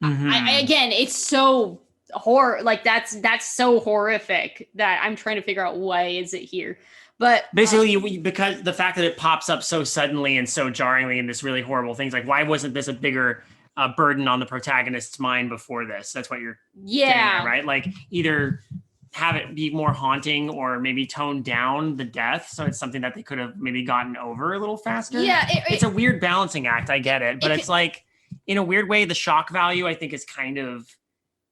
again, it's so like that's so horrific that I'm trying to figure out why is it here. But basically, because the fact that it pops up so suddenly and so jarringly in this really horrible things, like why wasn't this a bigger burden on the protagonist's mind before this? That's what you're getting at, right? Like either have it be more haunting or maybe tone down the death so it's something that they could have maybe gotten over a little faster. Yeah, it's a weird balancing act. I get it, but it's like in a weird way, the shock value I think is kind of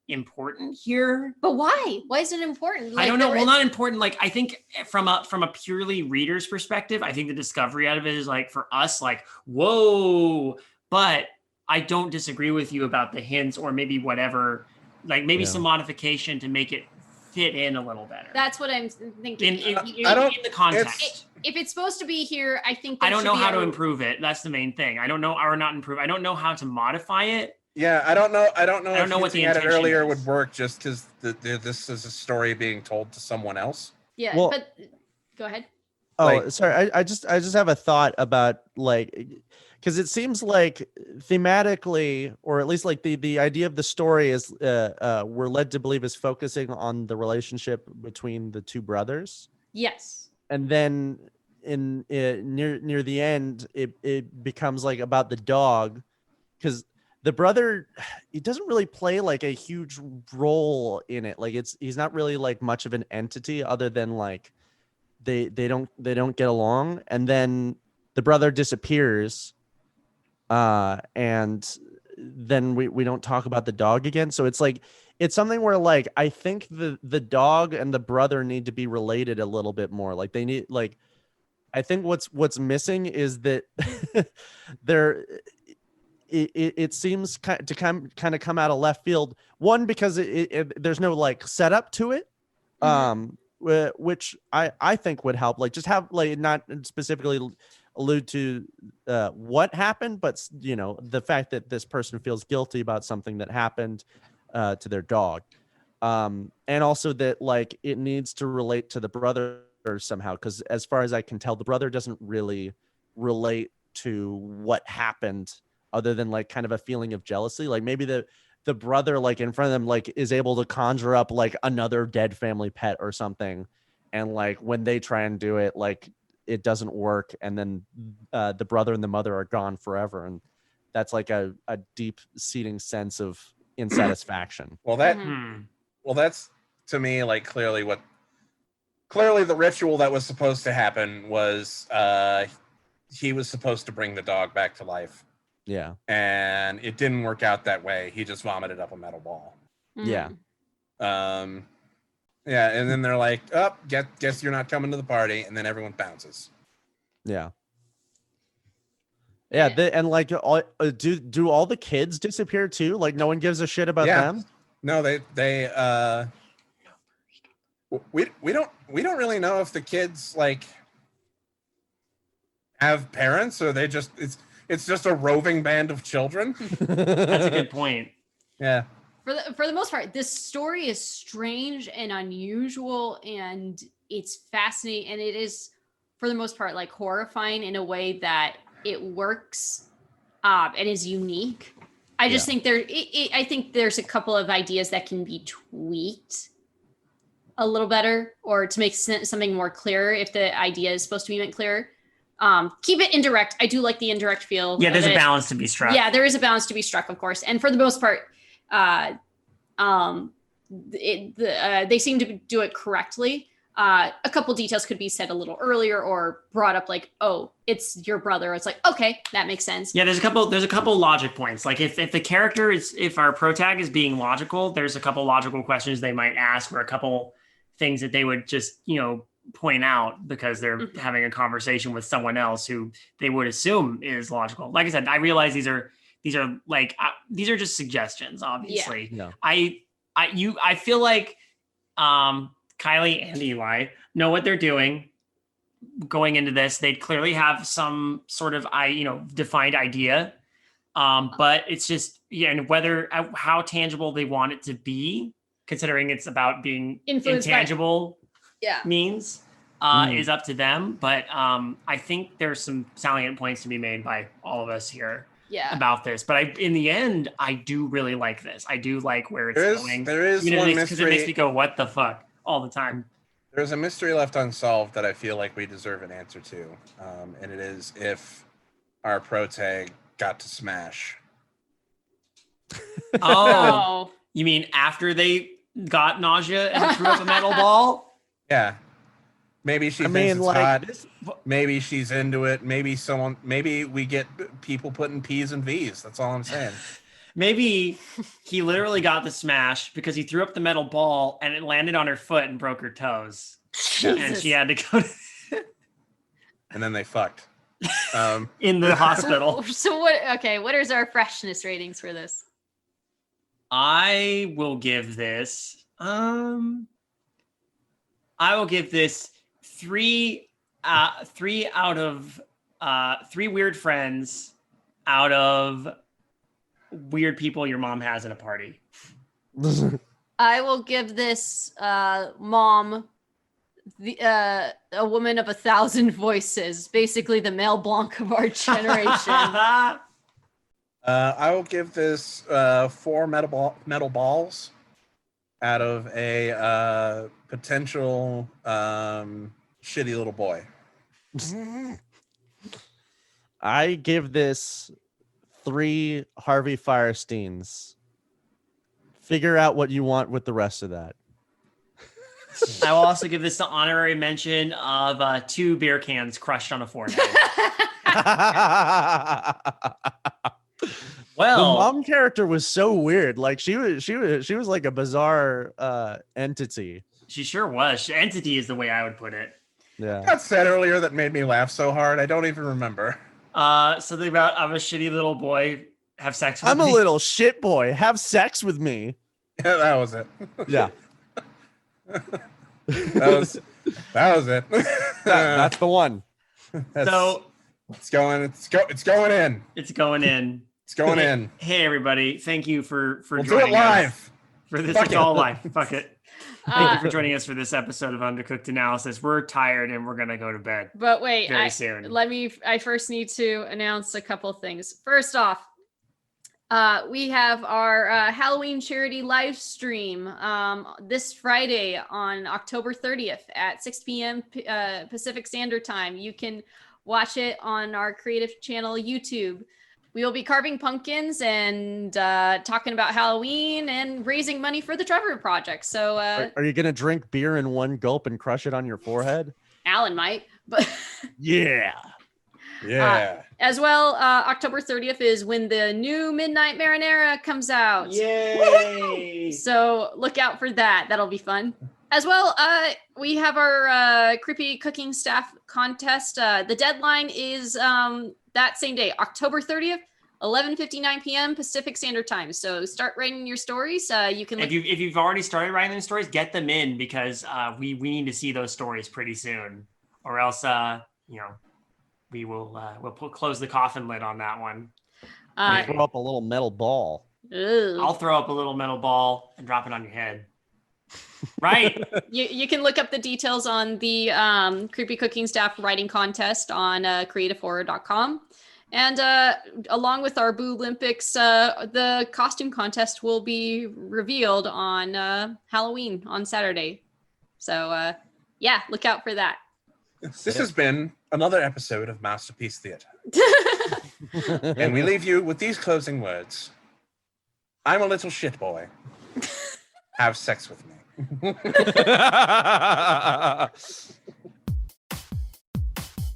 important here. But why? Why is it important? Like, I don't know. Well, not important. Like I think from a purely reader's perspective, I think the discovery out of it is like for us, like whoa. But I don't disagree with you about the hints or maybe whatever, like maybe some modification to make it fit in a little better. That's what I'm thinking. In the context. If it's supposed to be here, I think I don't know how to improve it. That's the main thing. I don't know, or not improve. I don't know how to modify it. Yeah, I don't know if what the at it intention earlier is. would work just because this is a story being told to someone else. Yeah, Well, but go ahead. Oh, Like- sorry. I just have a thought about like, because it seems like thematically, or at least like the idea of the story is we're led to believe is focusing on the relationship between the two brothers, Yes. and then near the end, it becomes like about the dog, because the brother, he doesn't really play like a huge role in it. Like he's not really like much of an entity other than like they don't get along, and then the brother disappears, and then we don't talk about the dog again. So it's like it's something where like I think the dog and the brother need to be related a little bit more. Like they need, like I think what's missing is that they're it seems to kind of come out of left field. One, because there's no like setup to it, which I think would help. Like just have like not specifically allude to what happened, but you know, the fact that this person feels guilty about something that happened to their dog, and also that like it needs to relate to the brother somehow, because as far as I can tell, the brother doesn't really relate to what happened other than like kind of a feeling of jealousy. Like maybe the brother like in front of them like is able to conjure up like another dead family pet or something, and like when they try and do it, like it doesn't work, and then the brother and the mother are gone forever, and that's like a deep seating sense of insatisfaction. Well, that's to me like clearly the ritual that was supposed to happen was he was supposed to bring the dog back to life. Yeah. And it didn't work out that way. He just vomited up a metal ball. Yeah. Yeah, and then they're like, "Oh, guess you're not coming to the party," and then everyone bounces. Yeah. Yeah, and like do all the kids disappear too? Like no one gives a shit about them? No, we don't really know if the kids like have parents, or they just it's just a roving band of children. That's a good point. Yeah. For the most part, this story is strange and unusual, and it's fascinating, and it is for the most part like horrifying in a way that it works and is unique. I just think I think there's a couple of ideas that can be tweaked a little better, or to make something more clear if the idea is supposed to be made clearer. Keep it indirect. I do like the indirect feel. Yeah, there's a balance to be struck. Yeah, there is a balance to be struck, of course. And for the most part, they seem to do it correctly. A couple details could be said a little earlier or brought up, like, "Oh, it's your brother." It's like, okay, that makes sense. Yeah, there's a couple logic points. Like if the character if our protag is being logical, there's a couple logical questions they might ask, or a couple things that they would just, point out because they're having a conversation with someone else who they would assume is logical. Like I said, I realize these are these are just suggestions, obviously. Yeah. I feel like Kylie and Eli know what they're doing going into this. They clearly have some sort of defined idea, but it's and whether how tangible they want it to be, considering it's about being Influenced by- intangible Yeah. means is up to them. But I think there's some salient points to be made by all of us here Yeah. about this. But in the end, I do really like this. I do like where it's going. There is Even one because it makes mystery. me go, what the fuck, all the time. There's a mystery left unsolved that I feel like we deserve an answer to, and it is if our pro tag got to smash. Oh, you mean after they got nausea and threw up a metal ball? Yeah. Maybe she thinks it's hot. Maybe she's into it. Maybe we get people putting P's and V's. That's all I'm saying. Maybe he literally got the smash because he threw up the metal ball and it landed on her foot and broke her toes. And she had to go And then they fucked. in the hospital. So what is our freshness ratings for this? I will give this 3 out of 3 weird friends out of weird people your mom has in a party. I will give this mom a woman of 1,000 voices, basically the Mel Blanc of our generation. I will give this 4 metal balls out of a potential shitty little boy. I give this 3 Harvey Firesteins. Figure out what you want with the rest of that. I will also give this the honorary mention of 2 beer cans crushed on a forehead. Well, the mom character was so weird. Like she was like a bizarre entity. She sure was. Entity is the way I would put it. Yeah. Got said earlier that made me laugh so hard I don't even remember. Something about I'm a shitty little boy. Have sex with me. I'm a little shit boy. Have sex with me. Yeah, that was it. Yeah. that was it. That's the one. So it's going in. It's going in. It's going in. Hey everybody, thank you for We'll joining do it live. us for this. Fuck It's it. all live. Fuck it. Thank you for joining us for this episode of Undercooked Analysis. We're tired and we're gonna go to bed But wait, very soon. I first need to announce a couple things. First off, we have our Halloween charity live stream this Friday on October 30th at 6 p.m. Pacific Standard Time. You can watch it on our creative channel, YouTube. We will be carving pumpkins and talking about Halloween and raising money for the Trevor Project. So, Are you gonna drink beer in one gulp and crush it on your forehead? Alan might, but Yeah. Yeah. as well, October 30th is when the new Midnight Marinara comes out. Yay! So look out for that. That'll be fun. As well, we have our creepy cooking staff contest. The deadline is that same day, October 30th, 11:59 p.m. Pacific Standard Time. So start writing your stories. You can. If you've already started writing those stories, get them in because we need to see those stories pretty soon, or else we will close the coffin lid on that one. Throw up a little metal ball. I'll throw up a little metal ball and drop it on your head. Right. You can look up the details on the creepy cooking staff writing contest on creativehorror.com. And along with our Boo Olympics, the costume contest will be revealed on Halloween on Saturday. So look out for that. This has been another episode of Masterpiece Theater. And we leave you with these closing words. I'm a little shit boy. Have sex with me.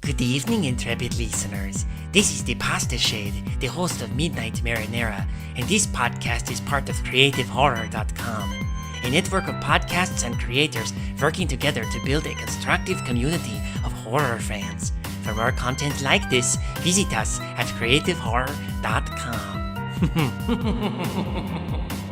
Good evening, intrepid listeners. This is the Pasta Shade, the host of Midnight Marinara, and this podcast is part of CreativeHorror.com, a network of podcasts and creators working together to build a constructive community of horror fans. For more content like this, visit us at CreativeHorror.com.